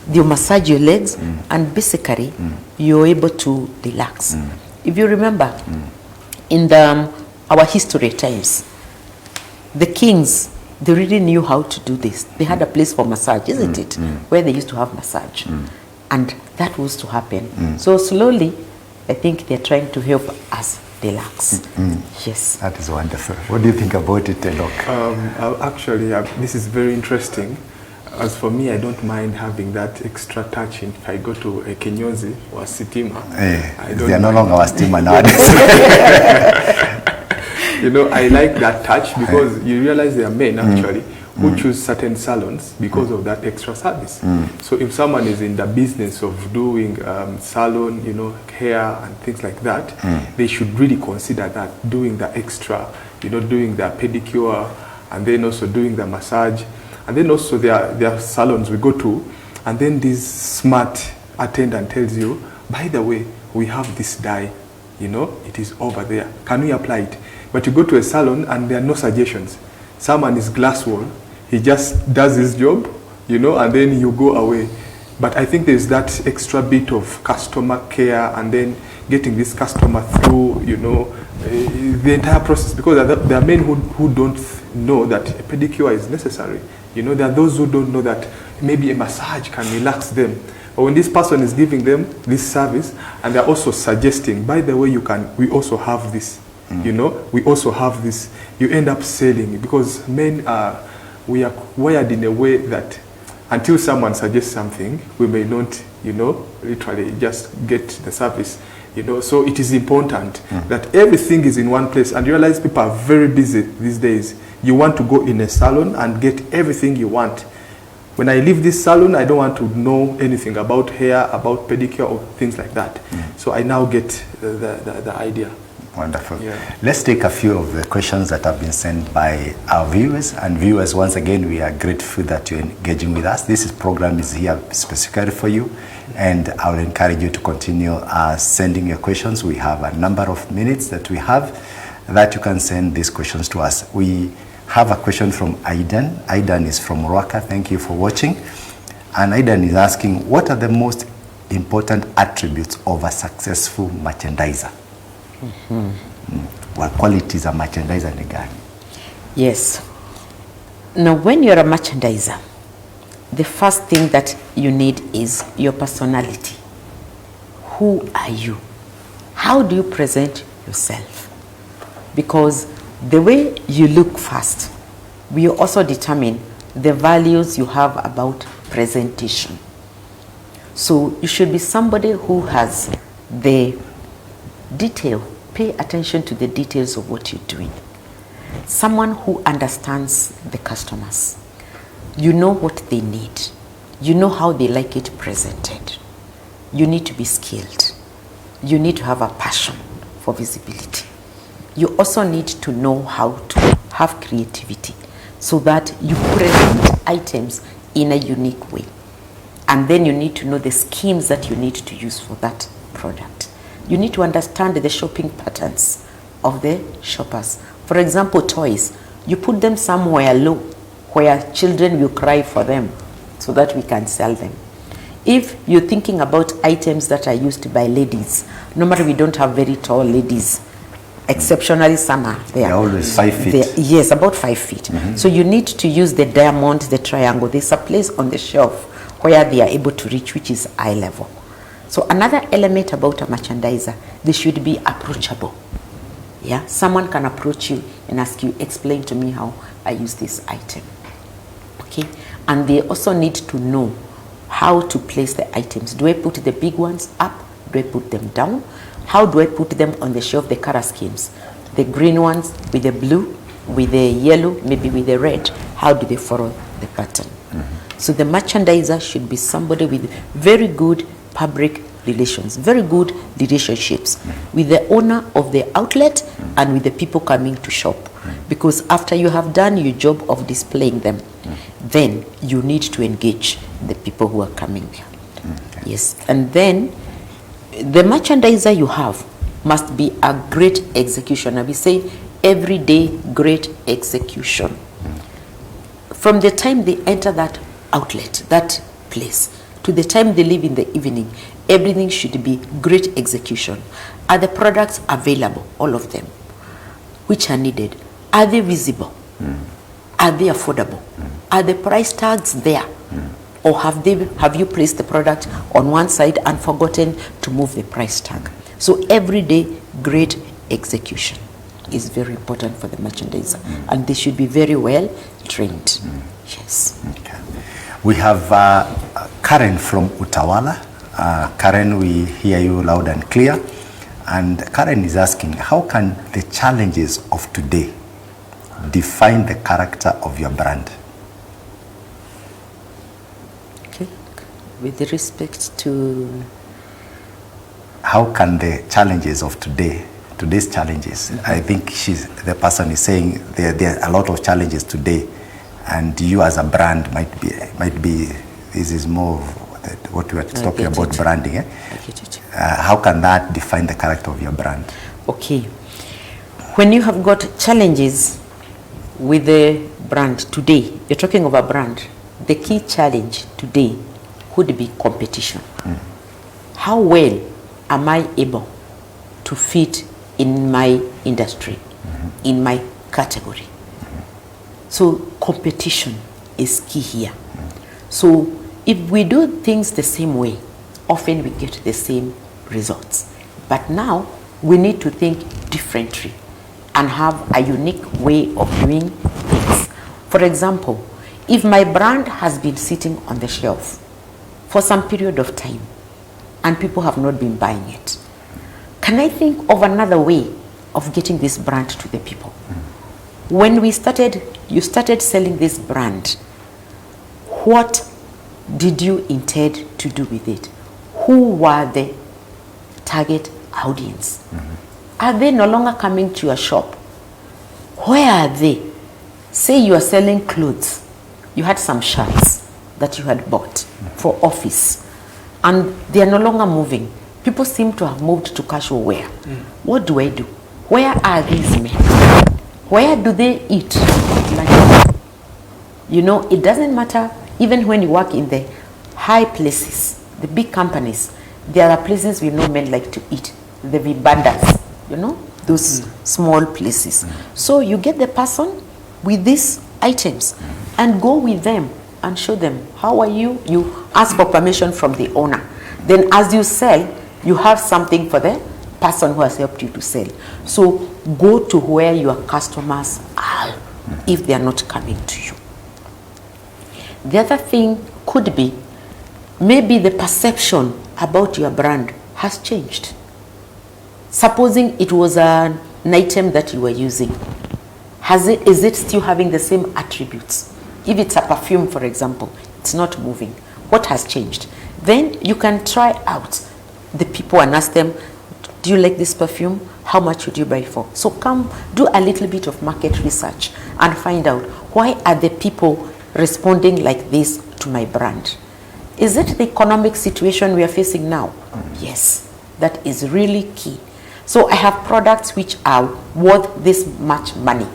They'll massage your legs. And basically, you're able to relax. If you remember, in our history times, The kings, they really knew how to do this. They had a place for massage, isn't it? Where they used to have massage. And that was to happen. So slowly, I think they're trying to help us relax. Yes. That is wonderful. What do you think about it, Enoch? Actually, this is very interesting. As for me, I don't mind having that extra touch if I go to a Kinyozi or a Sitima. They are no longer our Sitima nowadays. You know, I like that touch because you realize there are men actually who choose certain salons because of that extra service. So if someone is in the business of doing salon, you know, hair and things like that, they should really consider that, doing the extra, you know, doing the pedicure and then also doing the massage. And then also there are salons we go to, and then this smart attendant tells you, by the way, we have this dye, you know, it is over there. Can we apply it? But you go to a salon and there are no suggestions. Someone is glass wall, he just does his job, you know, and then you go away. But I think there's that extra bit of customer care and then getting this customer through, you know, the entire process. Because there are men who don't know that a pedicure is necessary. You know, there are those who don't know that maybe a massage can relax them. But when this person is giving them this service, and they're also suggesting, by the way, we also have this. You know, we also have this. You end up selling because men we are wired in a way that until someone suggests something, we may not, you know, literally just get the service. You know, so it is important that everything is in one place. And you realize people are very busy these days. You want to go in a salon and get everything you want. When I leave this salon, I don't want to know anything about hair, about pedicure, or things like that. So I now get the idea. Wonderful. Yeah. Let's take a few of the questions that have been sent by our viewers. And viewers, once again, we are grateful that you're engaging with us. This program is here specifically for you. And I will encourage you to continue sending your questions. We have a number of minutes that we have that you can send these questions to us. We have a question from Aidan. Aidan is from Ruaka. Thank you for watching. And Aidan is asking, what are the most important attributes of a successful merchandiser? What qualities are merchandiser ni gani? Yes. Now, when you're a merchandiser, the first thing that you need is your personality. Who are you? How do you present yourself? Because the way you look first will also determine the values you have about presentation. So you should be somebody who has the detail. Pay attention to the details of what you're doing. Someone who understands the customers. You know what they need. You know how they like it presented. You need to be skilled. You need to have a passion for visibility. You also need to know how to have creativity so that you present items in a unique way. And then you need to know the schemes that you need to use for that product. You need to understand the shopping patterns of the shoppers. For example, toys. You put them somewhere low where children will cry for them so that we can sell them. If you're thinking about items that are used by ladies, normally we don't have very tall ladies. Exceptionally, some are there. They're always 5 feet. Yes, about 5 feet. So you need to use the diamond, the triangle. There's a place on the shelf where they are able to reach, which is eye level. So another element about a merchandiser, they should be approachable. Yeah, someone can approach you and ask you, explain to me how I use this item. Okay, and they also need to know how to place the items. Do I put the big ones up? Do I put them down? How do I put them on the shelf, the color schemes? The green ones with the blue, with the yellow, maybe with the red. How do they follow the pattern? So the merchandiser should be somebody with very good public relations, very good relationships with the owner of the outlet and with the people coming to shop. Because after you have done your job of displaying them, then you need to engage the people who are coming there. Yes, and then the merchandiser you have must be a great executioner. We say everyday great execution. From the time they enter that outlet, that place, to the time they leave in the evening, everything should be great execution. Are the products available? All of them. Which are needed? Are they visible? Are they affordable? Are the price tags there? Or have you placed the product on one side and forgotten to move the price tag? So every day, great execution is very important for the merchandiser, and they should be very well trained. Yes. Okay. We have Karen from Utawala. Karen, we hear you loud and clear. And Karen is asking, how can the challenges of today define the character of your brand? Okay. With respect to... How can the challenges of today's challenges, I think the person is saying there are a lot of challenges today, and you as a brand might be this is more what we are talking about, branding. I get it. How can that define the character of your brand? Okay. When you have got challenges with the brand today, you're talking of a brand, the key challenge today would be competition. How well am I able to fit in my industry, in my category? So competition is key here. So if we do things the same way, often we get the same results. But now we need to think differently and have a unique way of doing things. For example, if my brand has been sitting on the shelf for some period of time and people have not been buying it, can I think of another way of getting this brand to the people? When you started selling this brand, what did you intend to do with it? Who were the target audience? Are they no longer coming to your shop? Where are they? Say you are selling clothes. You had some shirts that you had bought for office, and they are no longer moving. People seem to have moved to casual wear. What do I do? Where are these men? Where do they eat? You know, it doesn't matter. Even when you work in the high places, the big companies, there are places we know men like to eat. The vibandas, you know, those small places. So you get the person with these items and go with them and show them, how are you? You ask for permission from the owner. Then as you sell, you have something for the person who has helped you to sell. So go to where your customers are if they are not coming to you. The other thing could be, maybe the perception about your brand has changed. Supposing it was an item that you were using, is it still having the same attributes? If it's a perfume, for example, it's not moving. What has changed? Then you can try out the people and ask them, do you like this perfume? How much would you buy for? So come do a little bit of market research and find out, why are the people responding like this to my brand? Is it the economic situation we are facing now? Yes, that is really key. So I have products which are worth this much money.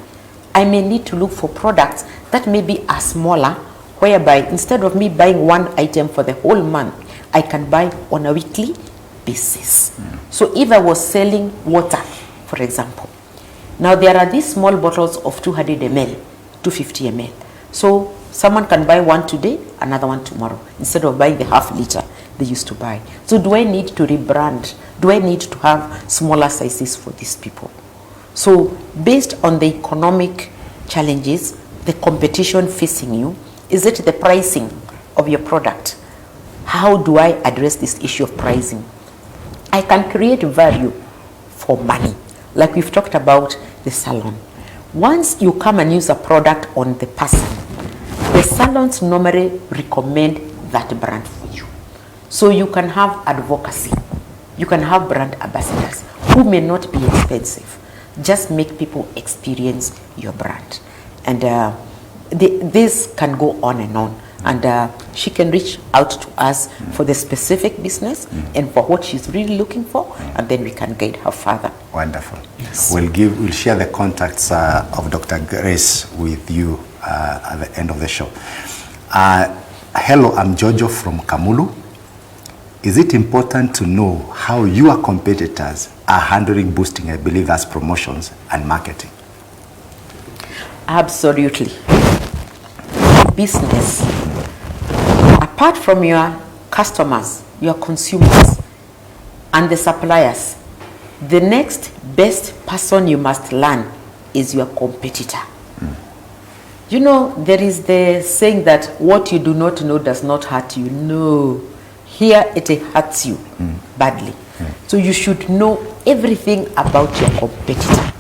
I may need to look for products that maybe are smaller, whereby instead of me buying one item for the whole month, I can buy on a weekly basis. So if I was selling water, for example, now there are these small bottles of 200 ml, 250 ml. So someone can buy one today, another one tomorrow, instead of buying the half liter they used to buy. So do I need to rebrand? Do I need to have smaller sizes for these people? So based on the economic challenges, the competition facing you, is it the pricing of your product? How do I address this issue of pricing? I can create value for money. Like we've talked about the salon. Once you come and use a product on the person, the salons normally recommend that brand for you. So you can have advocacy. You can have brand ambassadors who may not be expensive. Just make people experience your brand. And this can go on and on. And she can reach out to us for the specific business and for what she's really looking for, and then we can guide her further. Wonderful. Yes. We'll share the contacts of Dr. Grace with you at the end of the show. Hello, I'm Jojo from Kamulu. Is it important to know how your competitors are handling boosting, I believe, as promotions and marketing? Absolutely. Business, apart from your customers, your consumers, and the suppliers, the next best person you must learn is your competitor. You know, there is the saying that what you do not know does not hurt you. No, here it hurts you badly. So you should know everything about your competitor.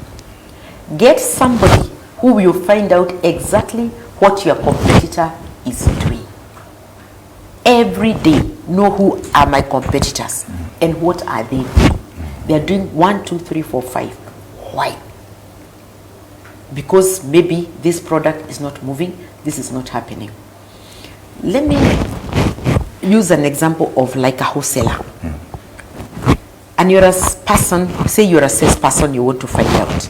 Get somebody who will find out exactly what your competitor is doing. Every day, know who are my competitors and what are they doing. They are doing 1, 2, 3, 4, 5. Why? Because maybe this product is not moving, this is not happening. Let me use an example of like a wholesaler. And you're a person, say you're a salesperson, you want to find out.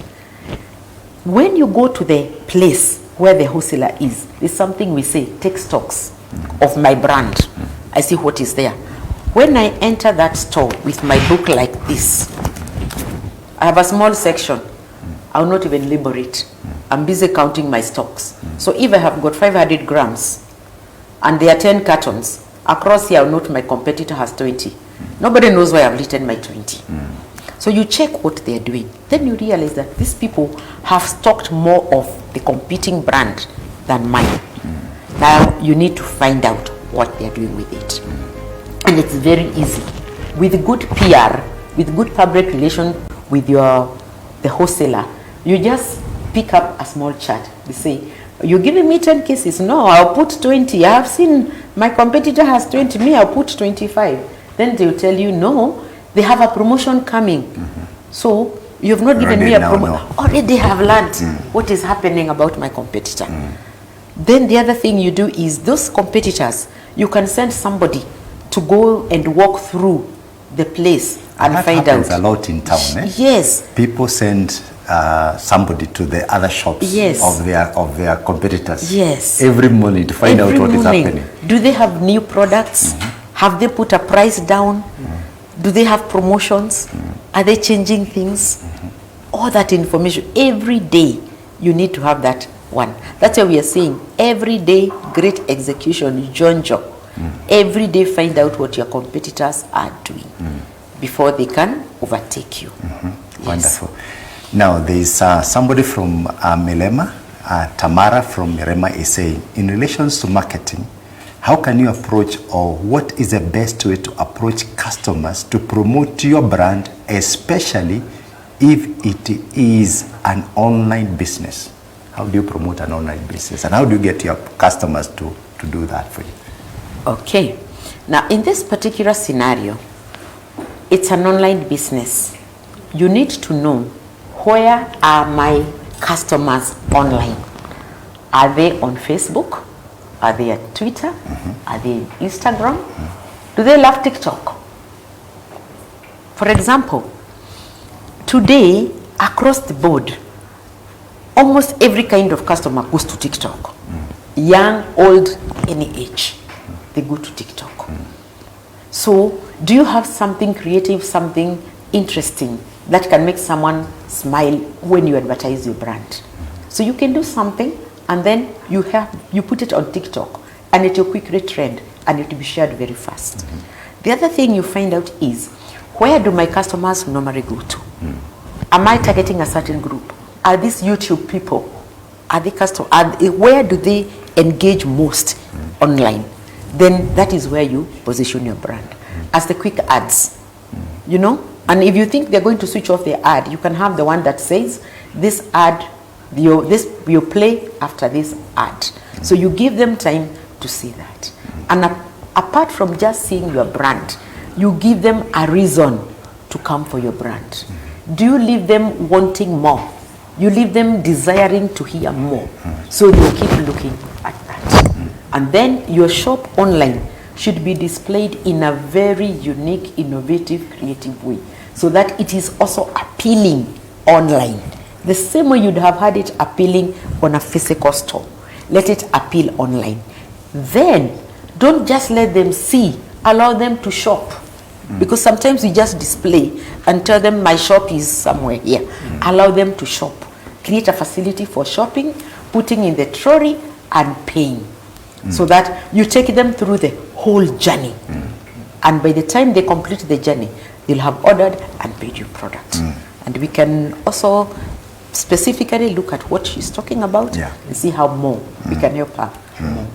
When you go to the place where the wholesaler is, there's something we say, take stocks of my brand. I see what is there. When I enter that store with my book like this, I have a small section. I will not even label it. I'm busy counting my stocks. So if I have got 500 grams and there are 10 cartons, across here I'll note my competitor has 20. Nobody knows why I've written my 20. So you check what they're doing. Then you realize that these people have stocked more of the competing brand than mine. Now you need to find out what they're doing with it. And it's very easy. With good PR, with good public relation with the wholesaler, you just pick up a small chart. You say, you're giving me 10 cases. No, I'll put 20. I have seen my competitor has 20. Me, I'll put 25. Then they'll tell you, no, they have a promotion coming. So you've not given me a promotion. Already have learned what is happening about my competitor. Then the other thing you do is those competitors, you can send somebody to go and walk through the place and find out. That happens a lot in town. Yes. People send somebody to the other shops of their competitors. Yes. Every morning to find out what is happening. Do they have new products? Have they put a price down? Do they have promotions? Are they changing things? All that information. Every day you need to have that one. That's why we are saying every day great execution, Jonjo. Every day find out what your competitors are doing before they can overtake you. Yes. Wonderful. Now there is somebody from Milema, Tamara from Mirema is saying, in relations to marketing, how can you approach, or what is the best way to approach customers to promote your brand, especially if it is an online business? How do you promote an online business, and how do you get your customers to do that for you? Okay. Now, in this particular scenario, it's an online business. You need to know, where are my customers online? Are they on Facebook? Are they at Twitter? Are they Instagram? Do they love TikTok? For example, today, across the board, almost every kind of customer goes to TikTok. Young, old, any age, they go to TikTok. So, do you have something creative, something interesting that can make someone smile when you advertise your brand? So you can do something, and then you put it on TikTok, and it will quickly trend, and it will be shared very fast. The other thing you find out is, where do my customers normally go to? Am I targeting a certain group? Are these YouTube people? Are they where do they engage most online? Then that is where you position your brand as the quick ads, you know. And if you think they're going to switch off the ad, you can have the one that says this ad, you play after this ad. So you give them time to see that. And apart from just seeing your brand, you give them a reason to come for your brand. Do you leave them wanting more? You leave them desiring to hear more. So they'll keep looking at that. And then your shop online should be displayed in a very unique, innovative, creative way, so that it is also appealing online. The same way you'd have had it appealing on a physical store. Let it appeal online. Then, don't just let them see, allow them to shop. Because sometimes we just display and tell them my shop is somewhere here. Allow them to shop. Create a facility for shopping putting in the trolley and paying. So that you take them through the whole journey. And by the time they complete the journey, they'll have ordered and paid you product. And we can also specifically look at what she's talking about and see how more we can help her more.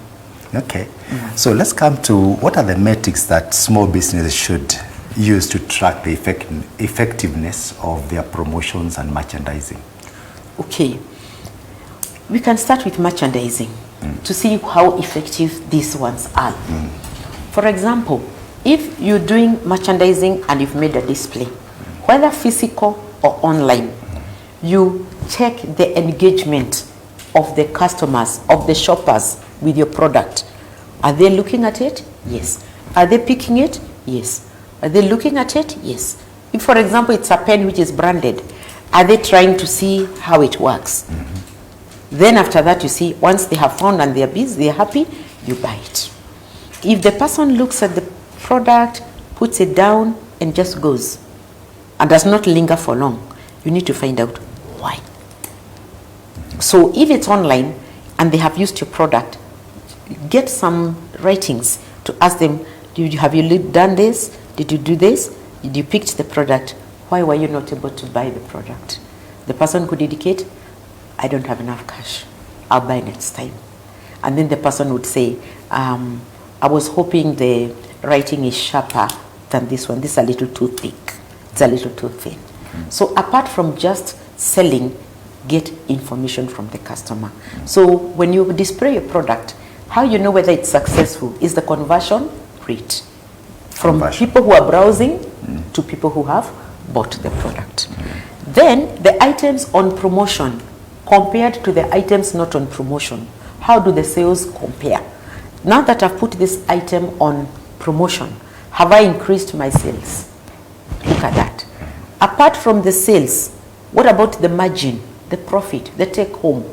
Okay. So let's come to what are the metrics that small businesses should use to track the effectiveness of their promotions and merchandising? Okay. We can start with merchandising to see how effective these ones are. For example, if you're doing merchandising and you've made a display, whether physical or online, you check the engagement of the customers, of the shoppers with your product. Are they looking at it? Yes. Are they picking it? Yes. Are they looking at it? Yes. If, for example, it's a pen which is branded, are they trying to see how it works? Then after that, you see, once they have found and they're busy, they're happy, you buy it. If the person looks at the product, puts it down, and just goes, and does not linger for long, you need to find out why. So if it's online and they have used your product, get some ratings to ask them, have you done this? Did you do this? Did you pick the product? Why were you not able to buy the product? The person could indicate, I don't have enough cash. I'll buy next time. And then the person would say, I was hoping the writing is sharper than this one. This is a little too thick. It's a little too thin. So apart from just selling, get information from the customer. So when you display your product, how you know whether it's successful is the conversion rate from people who are browsing to people who have bought the product. Then the items on promotion compared to the items not on promotion. How do the sales compare? Now that I've put this item on promotion, have I increased my sales? Look at that. Apart from the sales, what about the margin, the profit, the take home?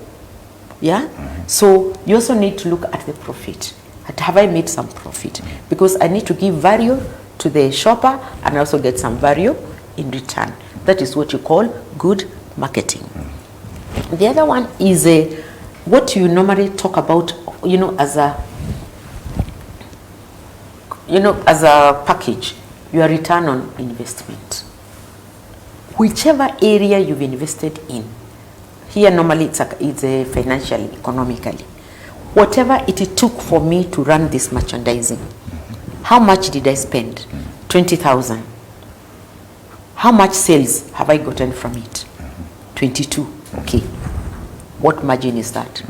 Yeah? So you also need to look at the profit. Have I made some profit? Because I need to give value to the shopper and also get some value in return. That is what you call good marketing. The other one is what you normally talk about, as a package, your return on investment. Whichever area you've invested in, here normally it's a financially, economically. Whatever it took for me to run this merchandising, how much did I spend? 20,000. How much sales have I gotten from it? 22. Okay. What margin is that?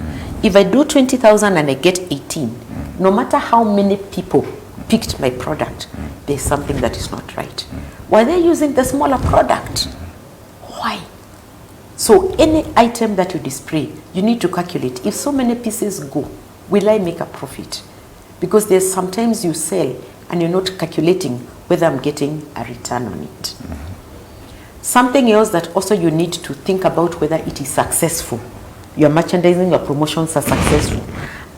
If I do 20,000 and I get 18, no matter how many people picked my product, there's something that is not right. Why are they using the smaller product? Why? So any item that you display, you need to calculate. If so many pieces go, will I make a profit? Because there's sometimes you sell and you're not calculating whether I'm getting a return on it. Something else that also you need to think about whether it is successful. Your merchandising, your promotions are successful.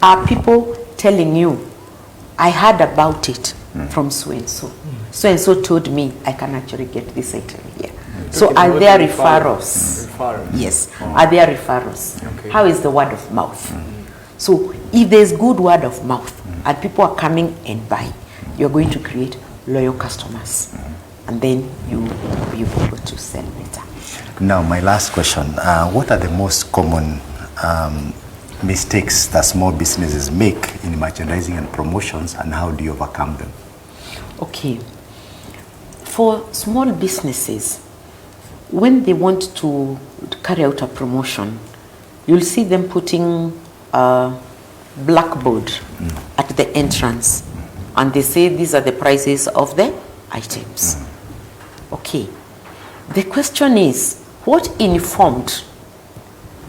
Are people telling you, I heard about it from so-and-so. So-and-so told me I can actually get this item here. So are there referrals? Yes. Are there referrals? Okay. How is the word of mouth? So if there's good word of mouth and people are coming and buying, you're going to create loyal customers. And then you'll be able to sell better. Now, my last question. What are the most common mistakes that small businesses make in merchandising and promotions, and how do you overcome them? Okay. For small businesses, when they want to carry out a promotion, you'll see them putting a blackboard at the entrance, and they say these are the prices of the items. Okay. The question is, what informed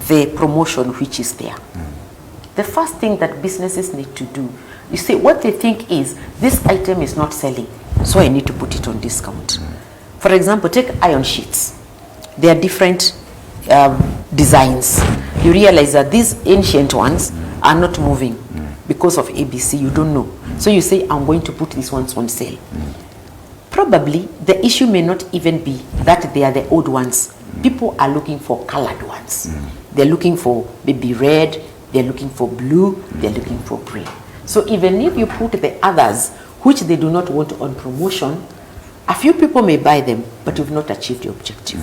the promotion which is there? The first thing that businesses need to do, you see, what they think is, this item is not selling, so I need to put it on discount. For example, take iron sheets. They are different designs. You realize that these ancient ones are not moving because of ABC, you don't know. So you say, I'm going to put these ones on sale. Probably the issue may not even be that they are the old ones. People are looking for colored ones. They're looking for maybe red, they're looking for blue, they're looking for green. So even if you put the others, which they do not want on promotion, a few people may buy them, but you've not achieved your objective.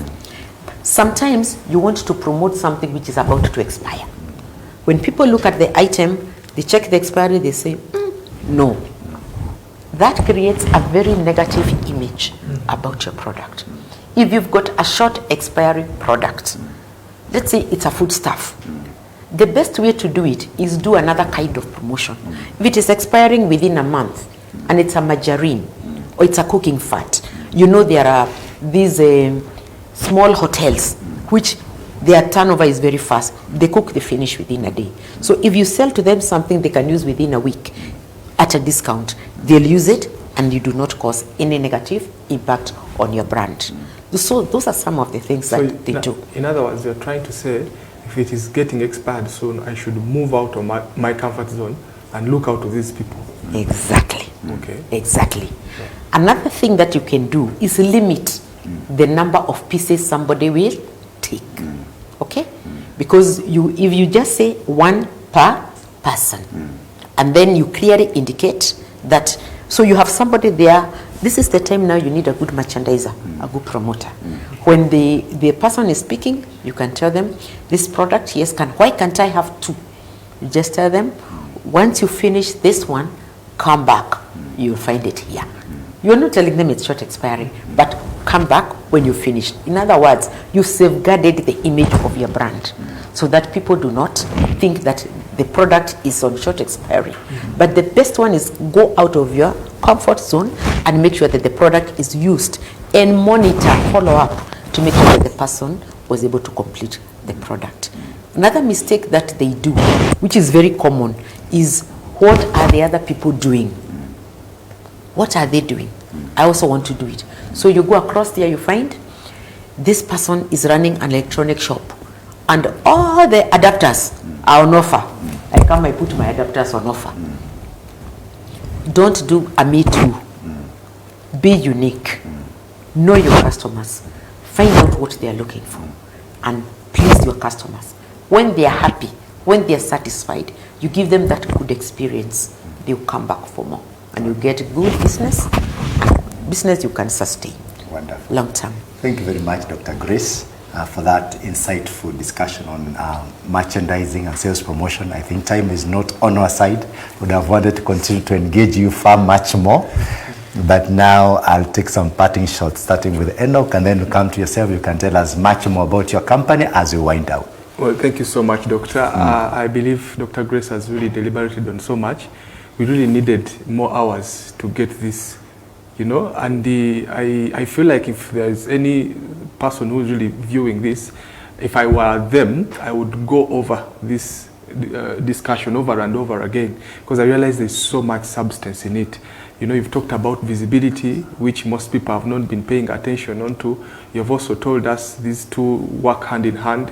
Sometimes you want to promote something which is about to expire. When people look at the item, they check the expiry, they say, no. That creates a very negative image about your product. If you've got a short expiry product, let's say it's a foodstuff, the best way to do it is do another kind of promotion. If it is expiring within a month and it's a margarine or it's a cooking fat, you know there are these small hotels which their turnover is very fast. They cook, they finish within a day. So if you sell to them something they can use within a week at a discount, they'll use it and you do not cause any negative impact on your brand. So those are some of the things that they do. In other words, you're trying to say, if it is getting expired soon, I should move out of my comfort zone and look out to these people. Exactly. Okay. Exactly. Yeah. Another thing that you can do is limit the number of pieces somebody will take. Okay? Because if you just say one per person, and then you clearly indicate that, so you have somebody there, this is the time now you need a good merchandiser, a good promoter. When the person is speaking, you can tell them, this product, yes, why can't I have two? You just tell them, once you finish this one, come back, you'll find it here. You're not telling them it's short expiry, but come back when you finish. In other words, you safeguarded the image of your brand so that people do not think that the product is on short expiry. But the best one is go out of your comfort zone and make sure that the product is used and monitor, follow up to make sure that the person was able to complete the product. Another mistake that they do, which is very common, is what are the other people doing? What are they doing? I also want to do it. So you go across there, you find this person is running an electronic shop and all the adapters are on offer. I come, I put my adapters on offer. Don't do a me too. Be unique. Know your customers. Find out what they are looking for and please your customers. When they are happy, when they are satisfied, you give them that good experience, they'll come back for more. And you get good business you can sustain. Wonderful. Long term. Thank you very much, Dr. Grace, for that insightful discussion on merchandising and sales promotion. I think time is not on our side. Would have wanted to continue to engage you far much more. But now I'll take some parting shots, starting with Enoch, and then we'll come to yourself. You can tell us much more about your company as we wind out. Well, thank you so much, Doctor. I believe Dr. Grace has really deliberated on so much. We really needed more hours to get this, you know, and I feel like if there's any person who's really viewing this, if I were them, I would go over this discussion over and over again, because I realize there's so much substance in it. You know, you've talked about visibility, which most people have not been paying attention onto. You've also told us these two work hand in hand.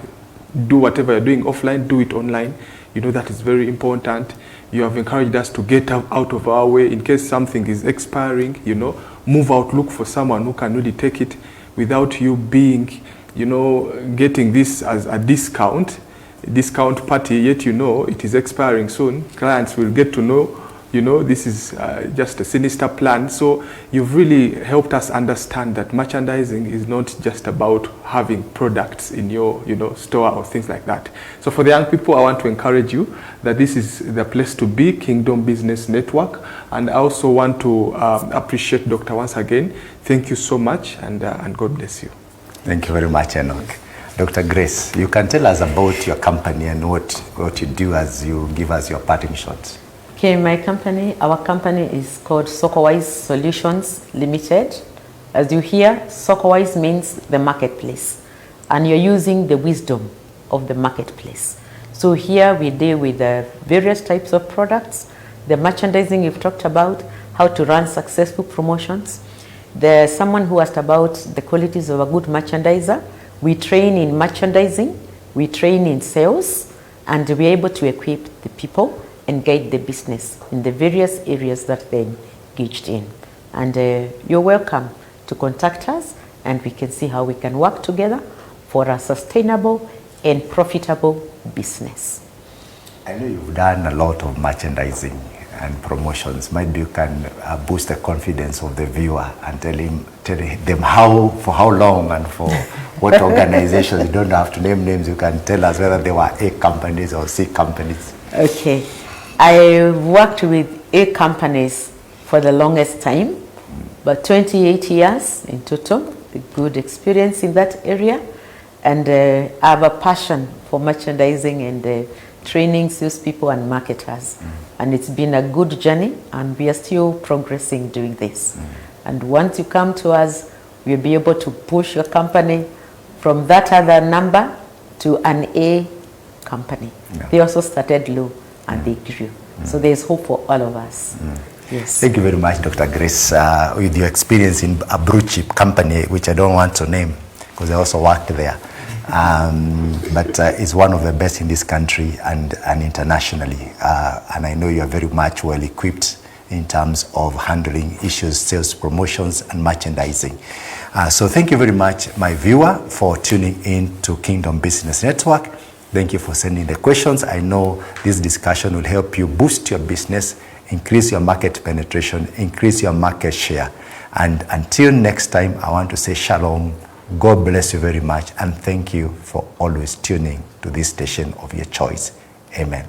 Do whatever you're doing offline, do it online. You know, that is very important. You have encouraged us to get out of our way in case something is expiring, you know, move out, look for someone who can really take it without you being, you know, getting this as a discount party, yet you know it is expiring soon. Clients will get to know, you know, this is just a sinister plan. So you've really helped us understand that merchandising is not just about having products in your, you know, store or things like that. So for the young people, I want to encourage you that this is the place to be, Kingdom Business Network. And I also want to appreciate Doctor once again. Thank you so much, and God bless you. Thank you very much, Enoch. Dr. Grace, you can tell us about your company and what you do as you give us your parting shots. Okay, our company is called SokoWise Solutions Limited. As you hear, SokoWise means the marketplace, and you're using the wisdom of the marketplace. So here we deal with various types of products, the merchandising you've talked about, how to run successful promotions. There's someone who asked about the qualities of a good merchandiser. We train in merchandising, we train in sales, and we're able to equip the people and guide the business in the various areas that they're engaged in. And you're welcome to contact us, and we can see how we can work together for a sustainable and profitable business. I know you've done a lot of merchandising and promotions. Maybe you can boost the confidence of the viewer and tell them how, for how long and for what organizations. You don't have to name names. You can tell us whether they were A companies or C companies. Okay. I worked with A companies for the longest time, but 28 years in total, a good experience in that area. And I have a passion for merchandising and training salespeople and marketers. And it's been a good journey, and we are still progressing doing this. And once you come to us, we'll be able to push your company from that other number to an A company. Yeah. They also started low and they grew. So there's hope for all of us. Yes. Thank you very much, Dr. Grace, with your experience in a blue chip company, which I don't want to name because I also worked there. But it's one of the best in this country and internationally. And I know you are very much well equipped in terms of handling issues, sales, promotions, and merchandising. So thank you very much, my viewer, for tuning in to Kingdom Business Network. Thank you for sending the questions. I know this discussion will help you boost your business, increase your market penetration, increase your market share. And until next time, I want to say shalom. God bless you very much, and thank you for always tuning to this station of your choice. Amen.